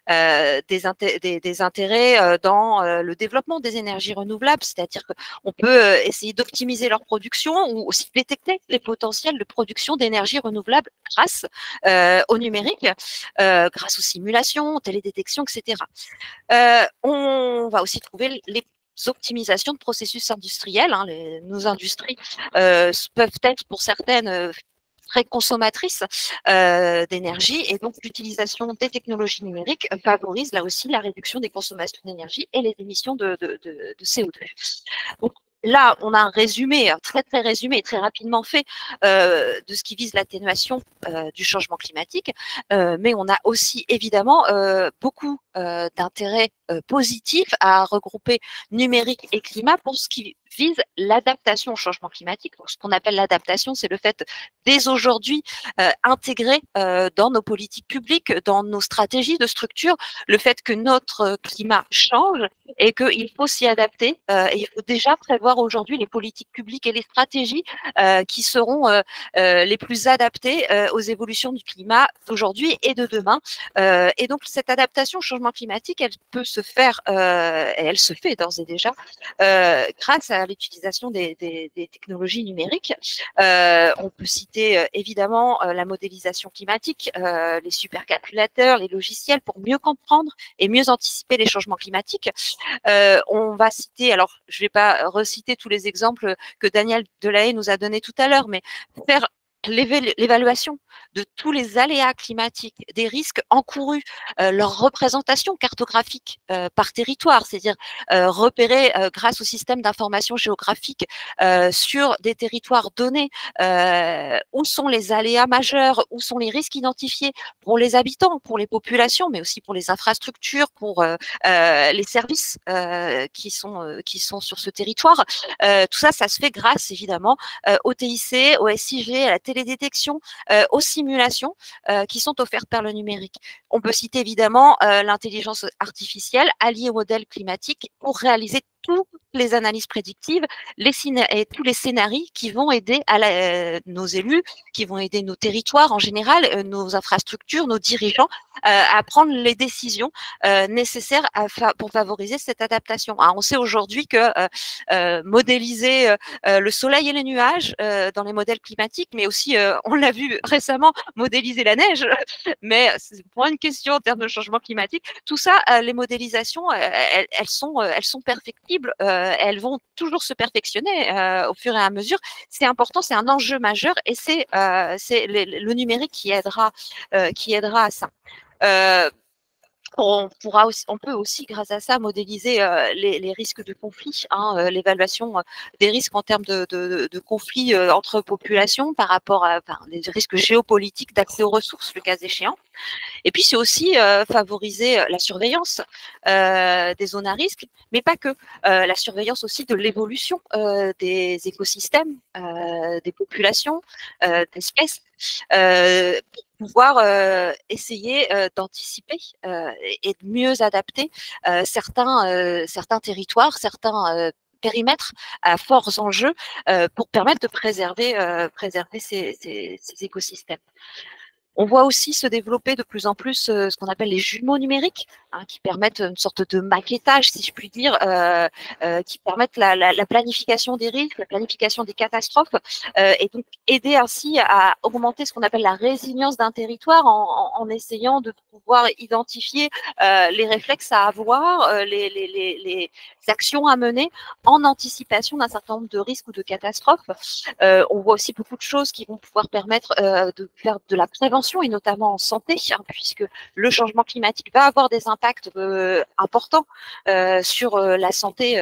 des intérêts dans le développement des énergies renouvelables, c'est-à-dire qu'on peut essayer d'optimiser leur production ou aussi détecter les potentiels de production d'énergie renouvelable grâce au numérique, grâce aux simulations, télédétection, etc. On va aussi trouver les optimisations de processus industriels. Nos industries peuvent être pour certaines très consommatrices d'énergie, et donc l'utilisation des technologies numériques favorise là aussi la réduction des consommations d'énergie et les émissions de CO2. Donc, là, on a un résumé, très résumé et très rapidement fait de ce qui vise l'atténuation du changement climatique, mais on a aussi évidemment beaucoup d'intérêts positif à regrouper numérique et climat pour ce qui vise l'adaptation au changement climatique. Donc, ce qu'on appelle l'adaptation, c'est le fait dès aujourd'hui intégrer dans nos politiques publiques, dans nos stratégies de structure, le fait que notre climat change et qu'il faut s'y adapter. Et il faut déjà prévoir aujourd'hui les politiques publiques et les stratégies qui seront les plus adaptées aux évolutions du climat d'aujourd'hui et de demain. Et donc, cette adaptation au changement climatique, elle peut se faire, et elle se fait d'ores et déjà, grâce à l'utilisation des technologies numériques. On peut citer évidemment la modélisation climatique, les supercalculateurs, les logiciels pour mieux comprendre et mieux anticiper les changements climatiques. On va citer, alors je ne vais pas reciter tous les exemples que Daniel Delahaye nous a donnés tout à l'heure, mais faire l'évaluation de tous les aléas climatiques, des risques encourus, leur représentation cartographique par territoire, c'est-à-dire repérer grâce au système d'information géographique sur des territoires donnés où sont les aléas majeurs, où sont les risques identifiés pour les habitants, pour les populations, mais aussi pour les infrastructures, pour les services qui sont sur ce territoire. Tout ça, ça se fait grâce évidemment au TIC, au SIG, à la télédétection, aux simulations qui sont offertes par le numérique. On peut citer évidemment l'intelligence artificielle alliée au modèle climatique pour réaliser toutes les analyses prédictives et tous les scénarios qui vont aider nos élus, qui vont aider nos territoires en général, nos infrastructures, nos dirigeants à prendre les décisions nécessaires pour favoriser cette adaptation. Alors, on sait aujourd'hui que modéliser le soleil et les nuages dans les modèles climatiques, mais aussi, on l'a vu récemment, modéliser la neige, mais c'est pour une question en termes de changement climatique. Tout ça, les modélisations, elles sont perfectibles, elles vont toujours se perfectionner au fur et à mesure. C'est important, c'est un enjeu majeur et c'est le numérique qui aidera à ça. On peut aussi, grâce à ça, modéliser les risques de conflit, l'évaluation des risques en termes de conflits entre populations par rapport à des risques géopolitiques d'accès aux ressources, le cas échéant. Et puis, c'est aussi favoriser la surveillance des zones à risque, mais pas que. La surveillance aussi de l'évolution des écosystèmes, des populations, d'espèces, pour pouvoir essayer d'anticiper et de mieux adapter certains territoires, certains périmètres à forts enjeux pour permettre de préserver ces écosystèmes. On voit aussi se développer de plus en plus ce qu'on appelle les jumeaux numériques, qui permettent une sorte de maquettage, si je puis dire, qui permettent la planification des risques, la planification des catastrophes, et donc aider ainsi à augmenter ce qu'on appelle la résilience d'un territoire en essayant de pouvoir identifier les réflexes à avoir, les actions à mener en anticipation d'un certain nombre de risques ou de catastrophes. On voit aussi beaucoup de choses qui vont pouvoir permettre de faire de la prévention, et notamment en santé, puisque le changement climatique va avoir des impacts importants sur la santé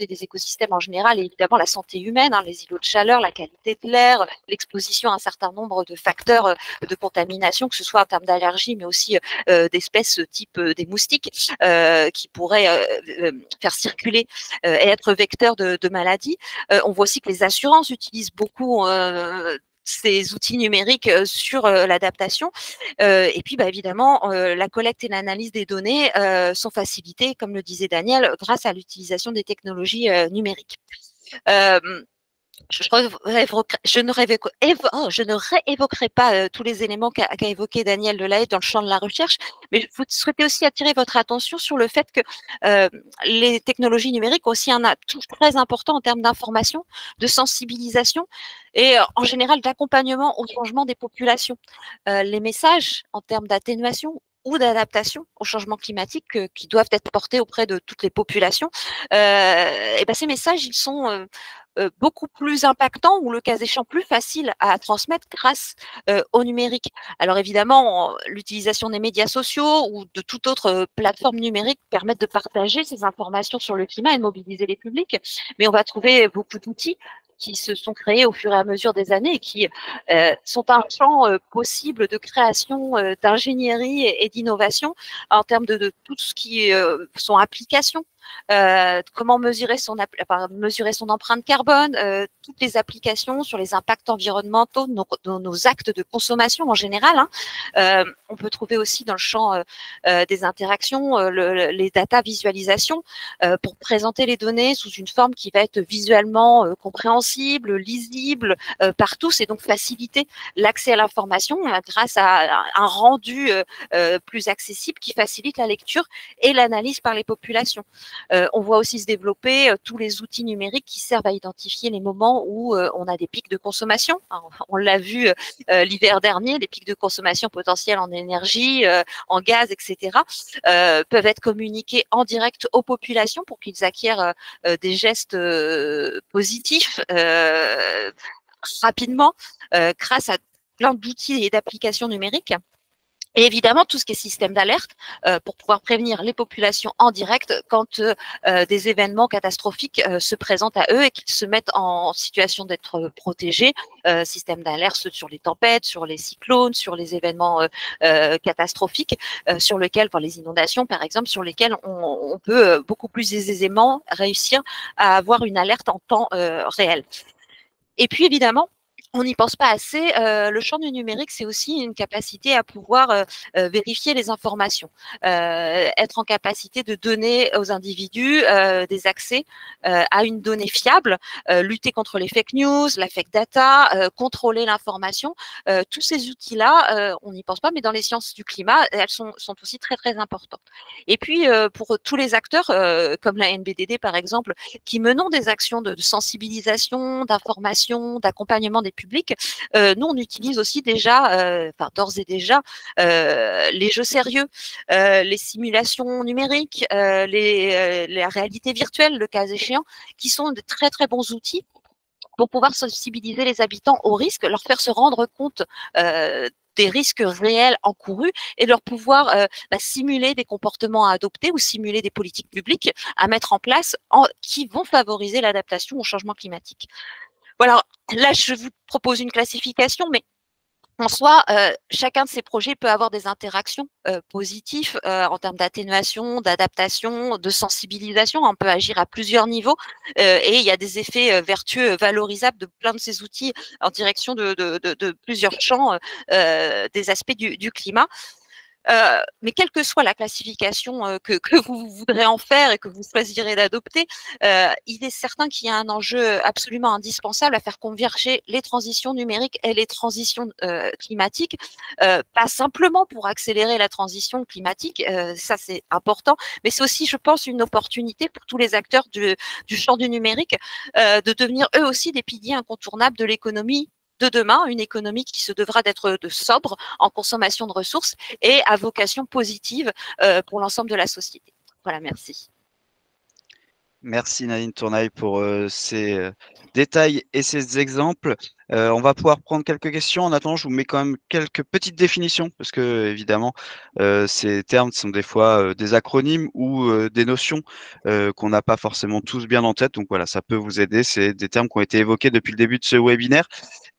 des écosystèmes en général et évidemment la santé humaine, les îlots de chaleur, la qualité de l'air, l'exposition à un certain nombre de facteurs de contamination, que ce soit en termes d'allergie, mais aussi d'espèces type des moustiques qui pourraient faire circuler et être vecteurs de maladies. On voit aussi que les assurances utilisent beaucoup ces outils numériques sur l'adaptation. Et puis, évidemment, la collecte et l'analyse des données sont facilitées, comme le disait Daniel, grâce à l'utilisation des technologies numériques. Je ne réévoquerai pas tous les éléments qu'a évoqué Daniel Delahaye dans le champ de la recherche, mais je souhaitais aussi attirer votre attention sur le fait que les technologies numériques ont aussi un atout très important en termes d'information, de sensibilisation et en général d'accompagnement au changement des populations. Les messages en termes d'atténuation ou d'adaptation au changement climatique qui doivent être portés auprès de toutes les populations, ces messages, ils sont beaucoup plus impactants ou le cas échéant plus facile à transmettre grâce au numérique. Alors évidemment, l'utilisation des médias sociaux ou de toute autre plateforme numérique permettent de partager ces informations sur le climat et de mobiliser les publics, mais on va trouver beaucoup d'outils qui se sont créés au fur et à mesure des années et qui sont un champ possible de création d'ingénierie et d'innovation en termes de tout ce qui sont applications. Comment mesurer son empreinte carbone, toutes les applications sur les impacts environnementaux de nos actes de consommation en général. On peut trouver aussi dans le champ des interactions les data visualisation pour présenter les données sous une forme qui va être visuellement compréhensible, lisible par tous et donc faciliter l'accès à l'information grâce à un rendu plus accessible qui facilite la lecture et l'analyse par les populations. On voit aussi se développer tous les outils numériques qui servent à identifier les moments où on a des pics de consommation. Alors, on l'a vu l'hiver dernier, les pics de consommation potentiels en énergie, en gaz, etc. Peuvent être communiqués en direct aux populations pour qu'ils acquièrent des gestes positifs rapidement grâce à plein d'outils et d'applications numériques. Et évidemment, tout ce qui est système d'alerte pour pouvoir prévenir les populations en direct quand des événements catastrophiques se présentent à eux et qu'ils se mettent en situation d'être protégés. Système d'alerte sur les tempêtes, sur les cyclones, sur les événements catastrophiques, sur lesquels, enfin, les inondations par exemple, sur lesquels on peut beaucoup plus aisément réussir à avoir une alerte en temps réel. Et puis évidemment, on n'y pense pas assez. Le champ du numérique, c'est aussi une capacité à pouvoir vérifier les informations, être en capacité de donner aux individus des accès à une donnée fiable, lutter contre les fake news, la fake data, contrôler l'information. Tous ces outils-là, on n'y pense pas, mais dans les sciences du climat, elles sont aussi très, très importantes. Et puis, pour tous les acteurs, comme la NBDD par exemple, qui menons des actions de sensibilisation, d'information, d'accompagnement des publics, nous on utilise aussi déjà, d'ores et déjà, les jeux sérieux, les simulations numériques, la réalité virtuelle, le cas échéant, qui sont de très très bons outils pour pouvoir sensibiliser les habitants aux risques, leur faire se rendre compte des risques réels encourus et leur pouvoir simuler des comportements à adopter ou simuler des politiques publiques à mettre en place qui vont favoriser l'adaptation au changement climatique. Voilà, là, je vous propose une classification, mais en soi, chacun de ces projets peut avoir des interactions positives en termes d'atténuation, d'adaptation, de sensibilisation. On peut agir à plusieurs niveaux et il y a des effets vertueux valorisables de plein de ces outils en direction de plusieurs champs des aspects du climat. Mais quelle que soit la classification que vous voudrez en faire et que vous choisirez d'adopter, il est certain qu'il y a un enjeu absolument indispensable à faire converger les transitions numériques et les transitions climatiques, pas simplement pour accélérer la transition climatique, ça c'est important, mais c'est aussi, je pense, une opportunité pour tous les acteurs du champ du numérique de devenir eux aussi des piliers incontournables de l'économie de demain, une économie qui se devra d'être sobre en consommation de ressources et à vocation positive pour l'ensemble de la société. Voilà, merci. Merci Nadine Tournaille pour ces détails et ces exemples. On va pouvoir prendre quelques questions. En attendant, je vous mets quand même quelques petites définitions parce que évidemment, ces termes sont des fois des acronymes ou des notions qu'on n'a pas forcément tous bien en tête. Donc voilà, ça peut vous aider. C'est des termes qui ont été évoqués depuis le début de ce webinaire.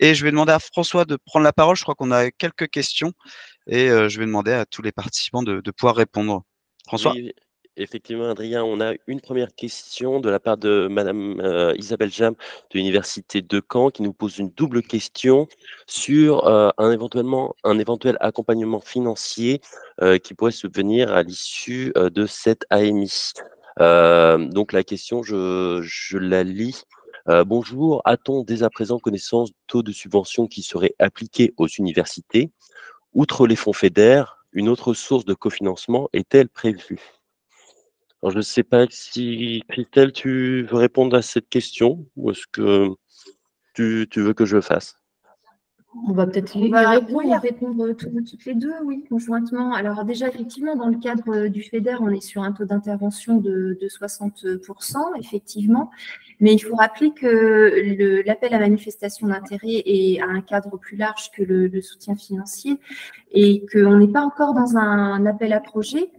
Et je vais demander à François de prendre la parole. Je crois qu'on a quelques questions et je vais demander à tous les participants de pouvoir répondre. François? Oui, effectivement, Adrien, on a une première question de la part de Madame Isabelle Jam de l'Université de Caen qui nous pose une double question sur un éventuel accompagnement financier qui pourrait subvenir à l'issue de cette AMI. Donc la question, je la lis. Bonjour, a-t-on dès à présent connaissance du taux de subvention qui serait appliqué aux universités? Outre les fonds FEDER, une autre source de cofinancement est-elle prévue? Alors, je ne sais pas si, Christelle, tu veux répondre à cette question ou est-ce que tu veux que je le fasse? On va peut-être répondre toutes les deux, oui, conjointement. Alors déjà, effectivement, dans le cadre du FEDER, on est sur un taux d'intervention de 60%, effectivement. Mais il faut rappeler que l'appel à manifestation d'intérêt a un cadre plus large que le soutien financier et qu'on n'est pas encore dans un appel à projet.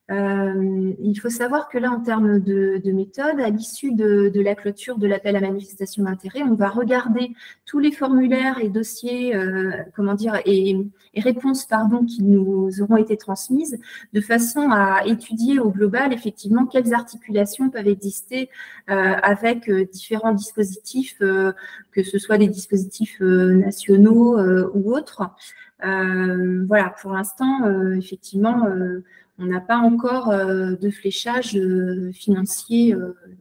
Il faut savoir que là, en termes de méthode, à l'issue de la clôture de l'appel à manifestation d'intérêt, on va regarder tous les formulaires et dossiers, et réponses qui nous auront été transmises, de façon à étudier au global, effectivement, quelles articulations peuvent exister avec différents dispositifs, que ce soit des dispositifs nationaux ou autres. Voilà, pour l'instant, effectivement, on n'a pas encore de fléchage financier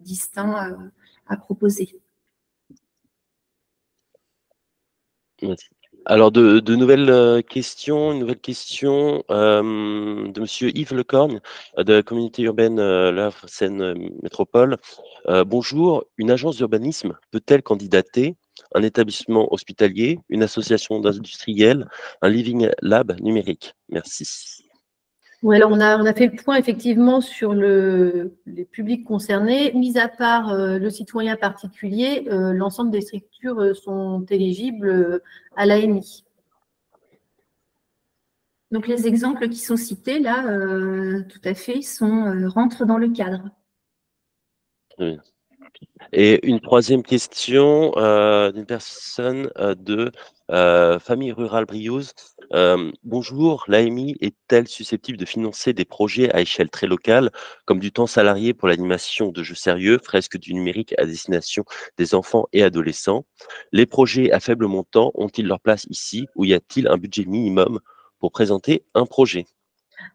distinct à proposer. Merci. Alors, de nouvelles questions, une nouvelle question de Monsieur Yves Lecorgne de la communauté urbaine Le Havre-Seine Métropole. Bonjour, une agence d'urbanisme peut-elle candidater un établissement hospitalier, une association d'industriels, un living lab numérique? Merci. Oui, alors on a fait le point effectivement sur les publics concernés. Mis à part le citoyen particulier, l'ensemble des structures sont éligibles à l'AMI. Donc les exemples qui sont cités là, tout à fait, rentrent dans le cadre. Oui. Et une troisième question d'une personne de Famille Rurale Briouze. Bonjour, l'AMI est-elle susceptible de financer des projets à échelle très locale, comme du temps salarié pour l'animation de jeux sérieux, fresques du numérique à destination des enfants et adolescents? Les projets à faible montant ont-ils leur place ici, ou y a-t-il un budget minimum pour présenter un projet?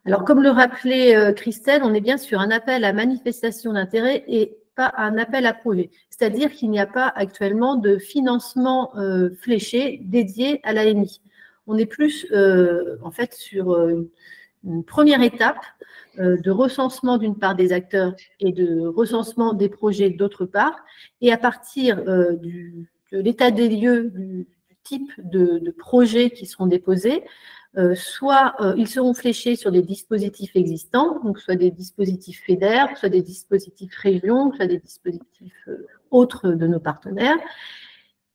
Alors, comme le rappelait Christelle, on est bien sur un appel à manifestation d'intérêt et pas un appel à projet. C'est-à-dire qu'il n'y a pas actuellement de financement fléché dédié à l'AMI. On est plus en fait sur une première étape de recensement d'une part des acteurs et de recensement des projets d'autre part. Et à partir de l'état des lieux, du type de projets qui seront déposés, soit ils seront fléchés sur des dispositifs existants, donc soit des dispositifs FEDER, soit des dispositifs régions, soit des dispositifs autres de nos partenaires.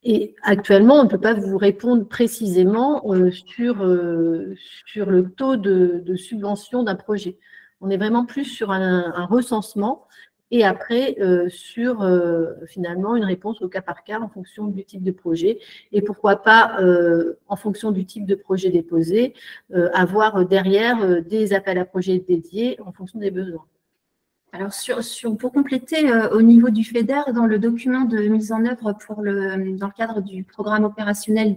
Et actuellement, on ne peut pas vous répondre précisément sur le taux de subvention d'un projet. On est vraiment plus sur un recensement et après sur finalement une réponse au cas par cas en fonction du type de projet et pourquoi pas en fonction du type de projet déposé avoir derrière des appels à projets dédiés en fonction des besoins. Alors, pour compléter, au niveau du FEDER, dans le document de mise en œuvre dans le cadre du programme opérationnel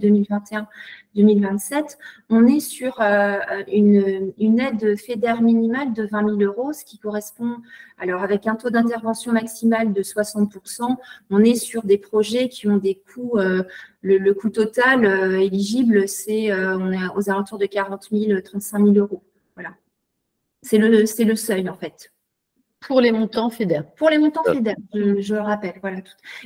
2021-2027, on est sur une aide FEDER minimale de 20 000 euros, ce qui correspond, alors avec un taux d'intervention maximal de 60%, on est sur des projets qui ont des coûts, le coût total éligible, on est aux alentours de 40 000, 35 000 euros. Voilà. C'est le seuil, en fait. Pour les montants FEDER. Pour les montants FEDER, je le rappelle. Voilà.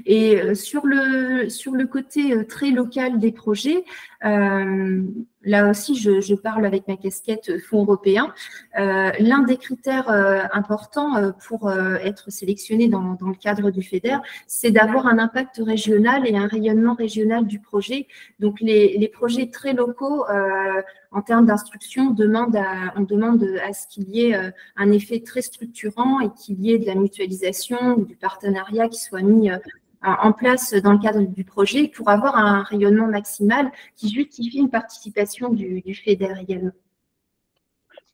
Et sur le côté très local des projets, là aussi, je parle avec ma casquette fonds européen. L'un des critères importants pour être sélectionné dans le cadre du FEDER, c'est d'avoir un impact régional et un rayonnement régional du projet. Donc, les projets très locaux, en termes d'instruction, on demande à ce qu'il y ait un effet très structurant et qu'il y ait de la mutualisation ou du partenariat qui soit mis en place dans le cadre du projet pour avoir un rayonnement maximal qui justifie une participation du FEDER également.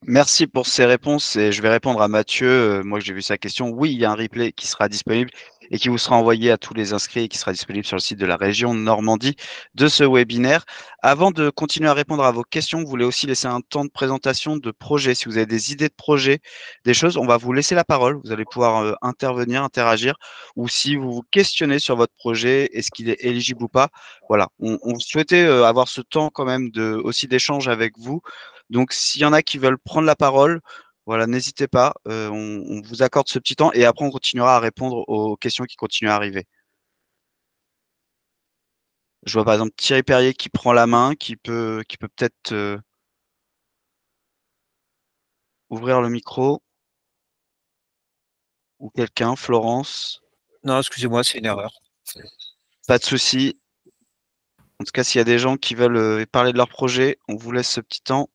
Merci pour ces réponses et je vais répondre à Mathieu. Moi, j'ai vu sa question. Oui, il y a un replay qui sera disponible et qui vous sera envoyé à tous les inscrits et qui sera disponible sur le site de la région Normandie de ce webinaire. Avant de continuer à répondre à vos questions, vous voulez aussi laisser un temps de présentation de projet. Si vous avez des idées de projet, des choses, on va vous laisser la parole. Vous allez pouvoir intervenir, interagir, ou si vous vous questionnez sur votre projet, est-ce qu'il est éligible ou pas. Voilà, on souhaitait avoir ce temps quand même aussi d'échange avec vous. Donc, s'il y en a qui veulent prendre la parole, voilà, n'hésitez pas, on vous accorde ce petit temps et après on continuera à répondre aux questions qui continuent à arriver. Je vois par exemple Thierry Perrier qui prend la main, qui peut peut-être ouvrir le micro. Ou quelqu'un, Florence. Non, excusez-moi, c'est une erreur. Pas de souci. En tout cas, s'il y a des gens qui veulent parler de leur projet, on vous laisse ce petit temps.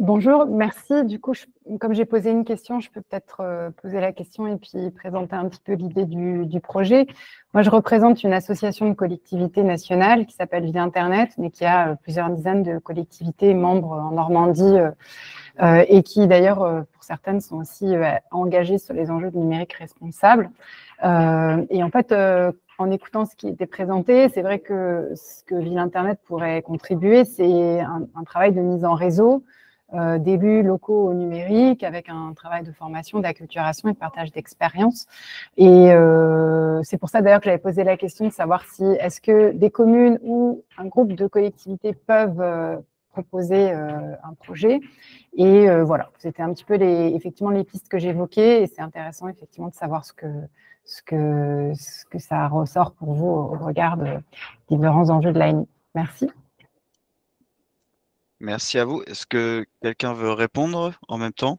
Bonjour, merci. Du coup, comme j'ai posé une question, je peux peut-être poser la question et puis présenter un petit peu l'idée du projet. Moi, je représente une association de collectivités nationales qui s'appelle Vie Internet, mais qui a plusieurs dizaines de collectivités membres en Normandie et qui, d'ailleurs, pour certaines, sont aussi engagées sur les enjeux du numérique responsable. Et en fait, en écoutant ce qui était présenté, c'est vrai que ce que Vie Internet pourrait contribuer, c'est un travail de mise en réseau d'élus locaux au numérique, avec un travail de formation, d'acculturation et de partage d'expériences. Et c'est pour ça d'ailleurs que j'avais posé la question de savoir si est-ce que des communes ou un groupe de collectivités peuvent proposer un projet. Et voilà, c'était un petit peu effectivement les pistes que j'évoquais, et c'est intéressant effectivement de savoir ce que ça ressort pour vous au regard des différents enjeux de l'ANI. Merci. Merci à vous. Est-ce que quelqu'un veut répondre en même temps?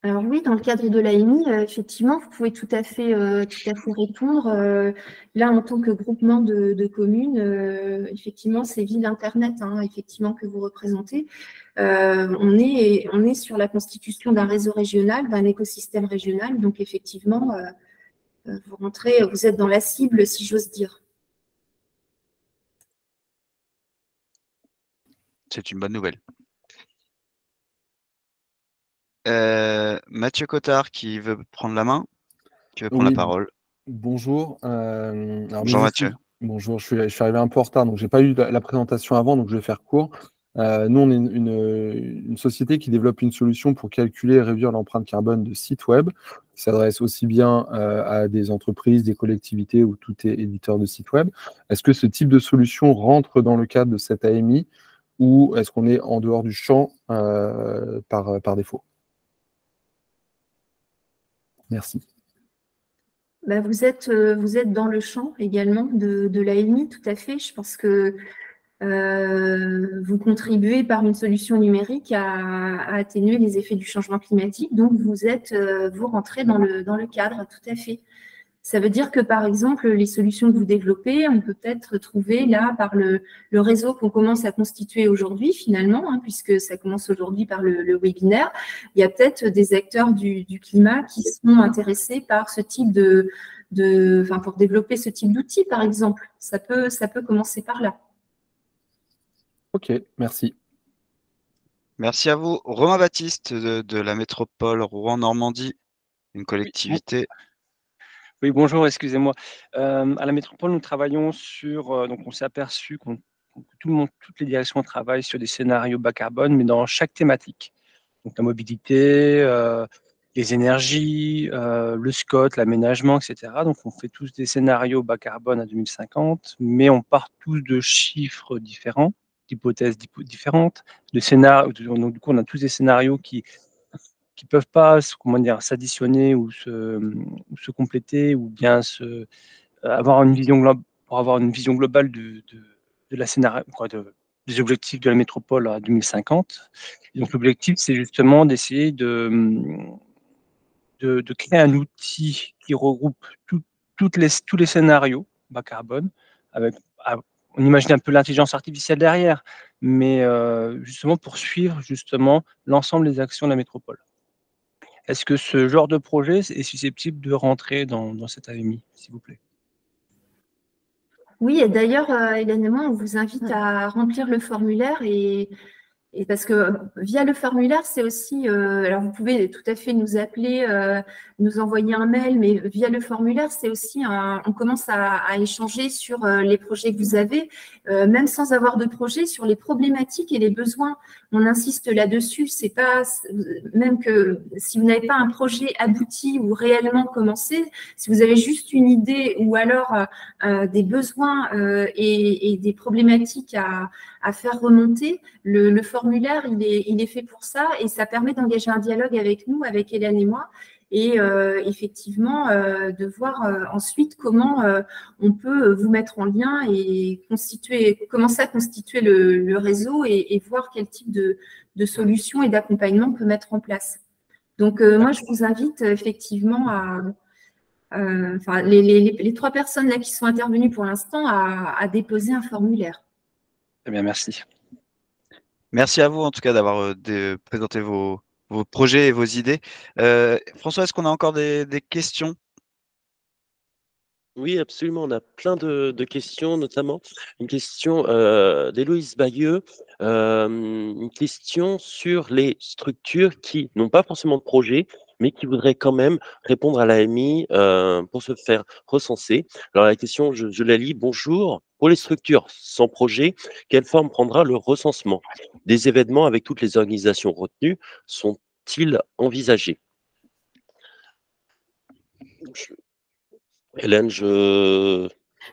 Alors oui, dans le cadre de l'ANI, effectivement, vous pouvez tout à fait répondre. Là, en tant que groupement de communes, effectivement, c'est Ville Internet, effectivement, que vous représentez. On est sur la constitution d'un réseau régional, d'un écosystème régional. Donc, effectivement, vous êtes dans la cible, si j'ose dire. C'est une bonne nouvelle. Mathieu Cottard qui veut prendre la main, qui veut prendre la parole. Bonjour. Bonjour Mathieu. Bonjour, je suis arrivé un peu en retard, donc je n'ai pas eu la présentation avant, donc je vais faire court. Nous, on est une société qui développe une solution pour calculer et réduire l'empreinte carbone de sites web, qui s'adresse aussi bien à des entreprises, des collectivités ou tout éditeur de sites web. Est-ce que ce type de solution rentre dans le cadre de cette AMI ou est-ce qu'on est en dehors du champ par défaut? Merci. Vous êtes dans le champ également de l'AMI, tout à fait. Je pense que vous contribuez par une solution numérique à atténuer les effets du changement climatique. Donc, vous rentrez dans le cadre, tout à fait. Ça veut dire que, par exemple, les solutions que vous développez, on peut peut-être trouver là par le réseau qu'on commence à constituer aujourd'hui, finalement, puisque ça commence aujourd'hui par le webinaire. Il y a peut-être des acteurs du climat qui sont intéressés par ce type pour développer ce type d'outils, par exemple. Ça peut commencer par là. Ok, merci. Merci à vous. Romain Baptiste de la métropole Rouen-Normandie, une collectivité. Oui, bonjour, excusez-moi. À la métropole, nous travaillons sur. Donc, on s'est aperçu que toutes les directions travaillent sur des scénarios bas carbone, mais dans chaque thématique. Donc, la mobilité, les énergies, le SCOT, l'aménagement, etc. Donc, on fait tous des scénarios bas carbone à 2050, mais on part tous de chiffres différents, d'hypothèses différentes, de scénarios. Donc, du coup, on a tous des scénarios qui peuvent pas, s'additionner ou se compléter ou bien avoir une vision globale de la scénario, des objectifs de la métropole à 2050. Et donc l'objectif, c'est justement d'essayer de créer un outil qui regroupe tous les scénarios bas carbone. On imagine un peu l'intelligence artificielle derrière, mais justement pour suivre justement l'ensemble des actions de la métropole. Est-ce que ce genre de projet est susceptible de rentrer dans cette AMI, s'il vous plaît? Oui, et d'ailleurs, Hélène et moi, on vous invite à remplir le formulaire et parce que via le formulaire, c'est aussi, alors vous pouvez tout à fait nous appeler, nous envoyer un mail, mais via le formulaire, c'est aussi, on commence à échanger sur les projets que vous avez, même sans avoir de projet, sur les problématiques et les besoins. On insiste là-dessus, c'est pas, même que si vous n'avez pas un projet abouti ou réellement commencé, si vous avez juste une idée ou alors des besoins et des problématiques à faire remonter, le formulaire, il est fait pour ça et ça permet d'engager un dialogue avec nous, avec Hélène et moi, et effectivement de voir ensuite comment on peut vous mettre en lien et commencer à constituer le réseau et voir quel type de solutions et d'accompagnement on peut mettre en place. Donc moi, je vous invite effectivement enfin, les 3 personnes là qui sont intervenues pour l'instant à déposer un formulaire. Très bien, merci. Merci à vous en tout cas d'avoir présenté vos projets et vos idées. François, est-ce qu'on a encore des questions? Oui, absolument. On a plein de questions, notamment une question d'Héloïse Bayeux, une question sur les structures qui n'ont pas forcément de projet, mais qui voudraient quand même répondre à l'AMI pour se faire recenser. Alors la question, je la lis. Bonjour. Pour les structures sans projet, quelle forme prendra le recensement? Des événements avec toutes les organisations retenues sont-ils envisagés? Hélène,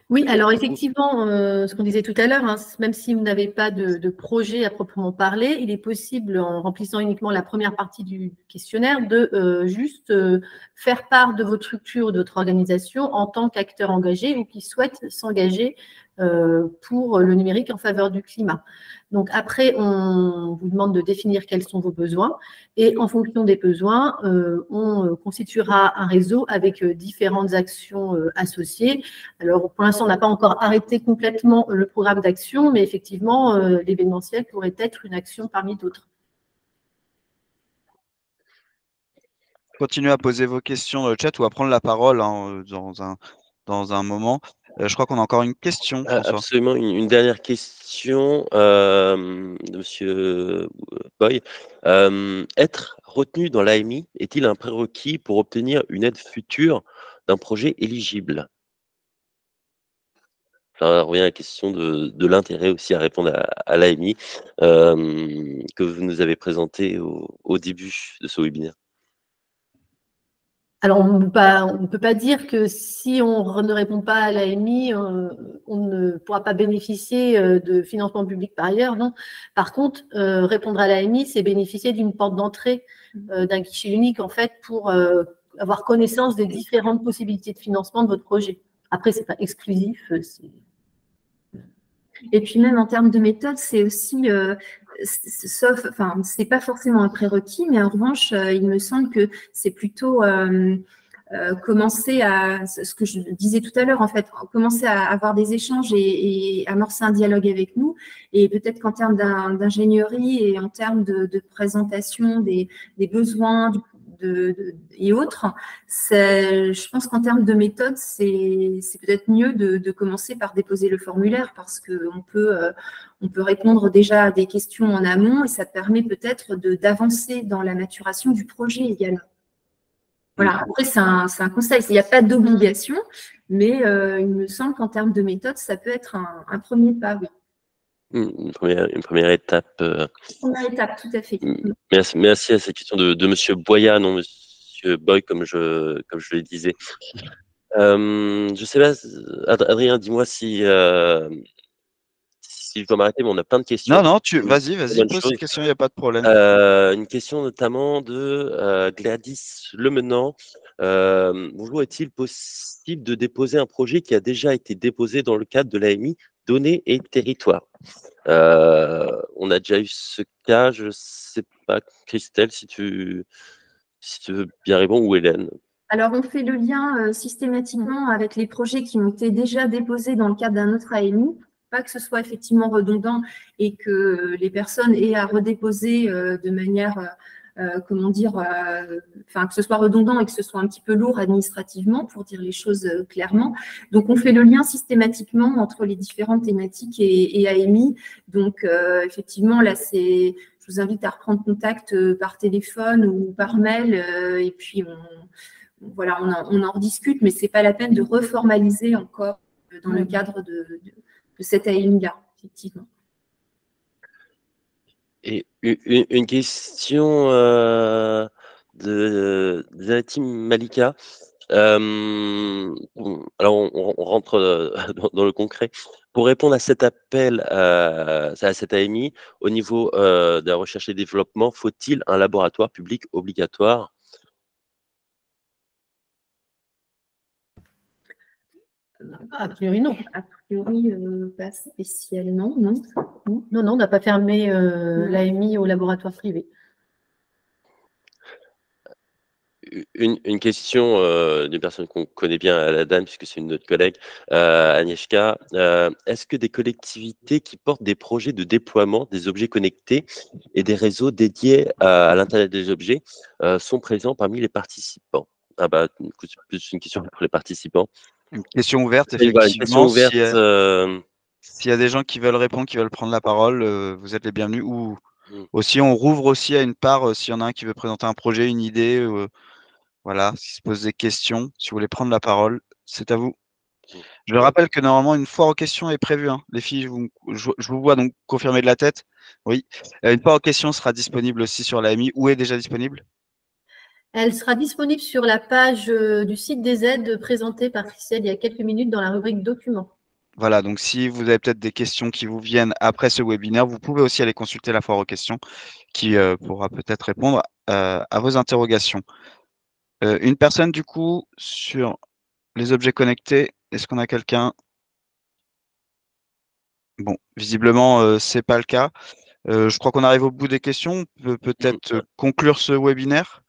Oui, alors effectivement, ce qu'on disait tout à l'heure, hein, même si vous n'avez pas de projet à proprement parler, il est possible, en remplissant uniquement la première partie du questionnaire, de juste faire part de votre structure ou de votre organisation en tant qu'acteur engagé ou qui souhaite s'engager pour le numérique en faveur du climat. Donc après, on vous demande de définir quels sont vos besoins et en fonction des besoins, on constituera un réseau avec différentes actions associées. Alors pour l'instant, on n'a pas encore arrêté complètement le programme d'action, mais effectivement, l'événementiel pourrait être une action parmi d'autres. Continuez à poser vos questions dans le chat ou à prendre la parole hein, dans un moment. Je crois qu'on a encore une question, François. Absolument, une dernière question de Monsieur Boy. Être retenu dans l'AMI est-il un prérequis pour obtenir une aide future d'un projet éligible? Ça revient à la question de l'intérêt aussi à répondre à l'AMI que vous nous avez présenté au début de ce webinaire. Alors, on ne peut pas dire que si on ne répond pas à l'AMI, on ne pourra pas bénéficier de financement public par ailleurs, non. Par contre, répondre à l'AMI, c'est bénéficier d'une porte d'entrée, d'un guichet unique, en fait, pour avoir connaissance des différentes possibilités de financement de votre projet. Après, ce n'est pas exclusif. Et puis même en termes de méthode, c'est aussi, enfin, c'est pas forcément un prérequis, mais en revanche, il me semble que c'est plutôt commencer à, ce que je disais tout à l'heure, en fait, commencer à avoir des échanges et amorcer un dialogue avec nous. Et peut-être qu'en termes d'ingénierie et en termes de présentation des besoins, et autres, je pense qu'en termes de méthode, c'est peut-être mieux de commencer par déposer le formulaire parce qu'on peut répondre déjà à des questions en amont et ça permet peut-être d'avancer dans la maturation du projet également. Voilà, après, c'est un conseil, il n'y a pas d'obligation, mais il me semble qu'en termes de méthode, ça peut être un premier pas, oui. Une première étape. Première étape, tout à fait. Merci à cette question de Monsieur Boya, non Monsieur Boy, comme je le disais. Je sais pas, Adrien, dis-moi si je dois m'arrêter, mais on a plein de questions. Non, vas-y, pose ces questions, il n'y a pas de problème. Une question notamment de Gladys Lemenant. Bonjour, est-il possible de déposer un projet qui a déjà été déposé dans le cadre de l'AMI Données et Territoires? On a déjà eu ce cas, je ne sais pas, Christelle, si tu veux bien répondre, ou Hélène. Alors, on fait le lien systématiquement avec les projets qui ont été déjà déposés dans le cadre d'un autre AMI, pas que ce soit effectivement redondant et que les personnes aient à redéposer de manière, comment dire, enfin, que ce soit redondant et que ce soit un petit peu lourd administrativement, pour dire les choses clairement. Donc, on fait le lien systématiquement entre les différentes thématiques et AMI. Donc, effectivement, là, je vous invite à reprendre contact par téléphone ou par mail et puis voilà, on en rediscute, mais ce n'est pas la peine de reformaliser encore dans le cadre de cette AMI-là, effectivement. Et une question de Zatim Malika. Alors, on rentre dans le concret. Pour répondre à cet appel, à cette AMI, au niveau de la recherche et développement, faut-il un laboratoire public obligatoire? A priori, non. A priori, pas spécialement, non. Non, on n'a pas fermé l'AMI au laboratoire privé. une question d'une personne qu'on connaît bien à la DAN, puisque c'est une de notre collègue, Agnieszka. Est-ce que des collectivités qui portent des projets de déploiement des objets connectés et des réseaux dédiés à l'Internet des objets sont présents parmi les participants? Ah bah, c'est plus une question pour les participants. Une question ouverte, Oui, voilà, une question effectivement. ouverte. S'il y a des gens qui veulent répondre, qui veulent prendre la parole, vous êtes les bienvenus. Ou aussi, on rouvre aussi à une part, s'il y en a un qui veut présenter un projet, une idée, voilà, s'il se pose des questions, si vous voulez prendre la parole, c'est à vous. Je rappelle que normalement, une foire aux questions est prévue, hein. Les filles, je vous vois donc confirmer de la tête. Oui. Une foire aux questions sera disponible aussi sur l'AMI. Où est déjà disponible? Elle sera disponible sur la page du site des aides présentée par Christelle il y a quelques minutes dans la rubrique documents. Voilà, donc si vous avez peut-être des questions qui vous viennent après ce webinaire, vous pouvez aussi aller consulter la foire aux questions qui pourra peut-être répondre à vos interrogations. Une personne du coup sur les objets connectés, est-ce qu'on a quelqu'un? Bon, visiblement, c'est pas le cas. Je crois qu'on arrive au bout des questions. On peut peut-être conclure ce webinaire.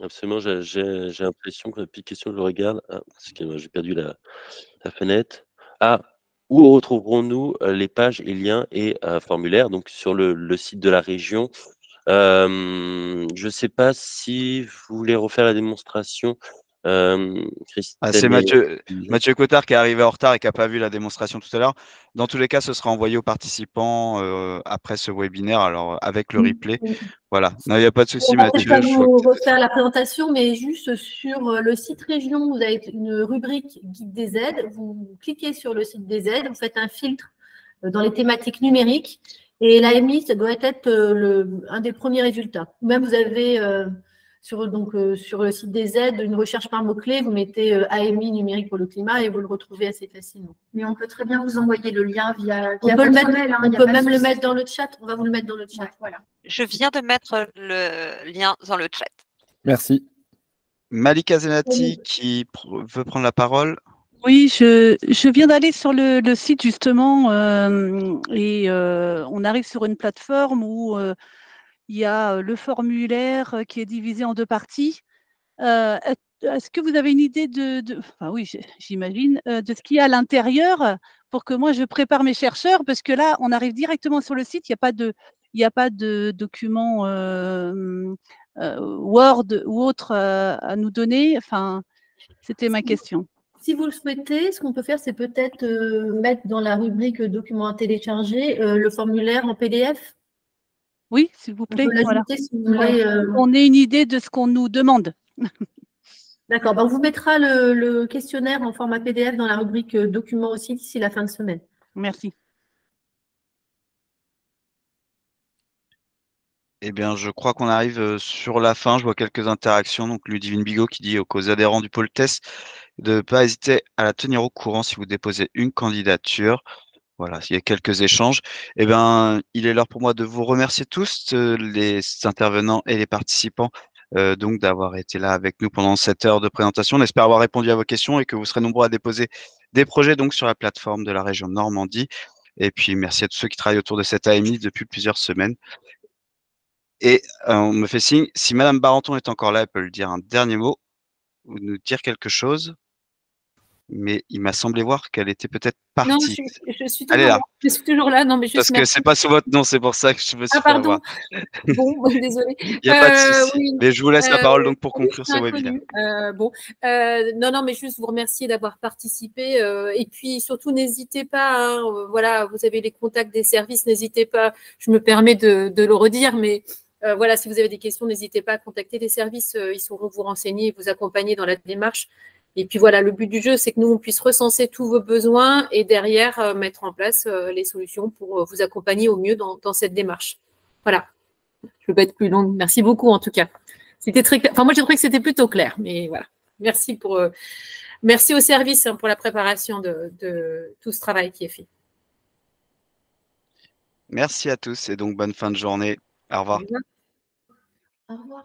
Absolument, j'ai l'impression que depuis question, je regarde. Ah, excusez-moi, j'ai perdu la fenêtre. Ah, où retrouverons-nous les pages et liens et formulaires? Donc sur le site de la région. Je ne sais pas si vous voulez refaire la démonstration. Ah, c'est Mathieu Cottard qui est arrivé en retard et qui n'a pas vu la démonstration tout à l'heure. Dans tous les cas, ce sera envoyé aux participants après ce webinaire, alors avec le replay. Voilà. Non, il n'y a pas de souci, Mathieu. Je vais vous refaire la présentation, mais juste sur le site région, vous avez une rubrique guide des aides. Vous cliquez sur le site des aides, vous faites un filtre dans les thématiques numériques et l'AMI, ça doit être un des premiers résultats. Même vous avez sur le site des aides une recherche par mots-clés, vous mettez AMI numérique pour le climat et vous le retrouvez assez facilement. Mais on peut très bien vous envoyer le lien via on peut, mail, on peut même le mettre dans le chat. On va vous le mettre dans le chat. Ouais, voilà. Je viens de mettre le lien dans le chat. Merci. Malika Zenati qui veut prendre la parole. Oui, je viens d'aller sur le site justement et on arrive sur une plateforme où il y a le formulaire qui est divisé en deux parties. Est-ce que vous avez une idée enfin oui, j'imagine, de ce qu'il y a à l'intérieur pour que moi je prépare mes chercheurs? Parce que là, on arrive directement sur le site, il n'y a pas de document Word ou autre à nous donner. Enfin, c'était ma question. Si vous le souhaitez, ce qu'on peut faire, c'est peut-être mettre dans la rubrique documents à télécharger le formulaire en PDF. Oui, s'il vous plaît. On peut l'ajouter si vous voulez. On ait une idée de ce qu'on nous demande. D'accord. On vous mettra le questionnaire en format PDF dans la rubrique documents aussi d'ici la fin de semaine. Merci. Eh bien, je crois qu'on arrive sur la fin. Je vois quelques interactions. Donc, Ludivine Bigot qui dit aux adhérents du pôle test de ne pas hésiter à la tenir au courant si vous déposez une candidature. Voilà, il y a quelques échanges. Eh bien, il est l'heure pour moi de vous remercier tous, les intervenants et les participants, donc d'avoir été là avec nous pendant cette heure de présentation. On espère avoir répondu à vos questions et que vous serez nombreux à déposer des projets donc sur la plateforme de la région Normandie. Et puis, merci à tous ceux qui travaillent autour de cette AMI depuis plusieurs semaines. Et on me fait signe, si Madame Barenton est encore là, elle peut lui dire un dernier mot ou nous dire quelque chose. Mais il m'a semblé voir qu'elle était peut-être partie. Non, je suis Elle est là. Je suis toujours là. Non, mais juste parce que c'est pas sous votre nom, c'est pour ça que je me suis fait avoir. Bon, désolé. Il n'y a pas de souci. Oui. Mais je vous laisse la parole donc pour conclure ce webinaire. Non, mais juste vous remercier d'avoir participé. Et puis surtout, n'hésitez pas. Hein, voilà, vous avez les contacts des services, n'hésitez pas. Je me permets de le redire, mais voilà, si vous avez des questions, n'hésitez pas à contacter les services. Ils sauront vous renseigner et vous accompagner dans la démarche. Et puis voilà, le but du jeu, c'est que nous, on puisse recenser tous vos besoins et derrière, mettre en place les solutions pour vous accompagner au mieux dans cette démarche. Voilà. Je ne veux pas être plus longue. Merci beaucoup, en tout cas. C'était très clair. Enfin, moi, j'ai trouvé que c'était plutôt clair, mais voilà. Merci merci au service pour la préparation de tout ce travail qui est fait. Merci à tous et donc bonne fin de journée. Au revoir. Au revoir.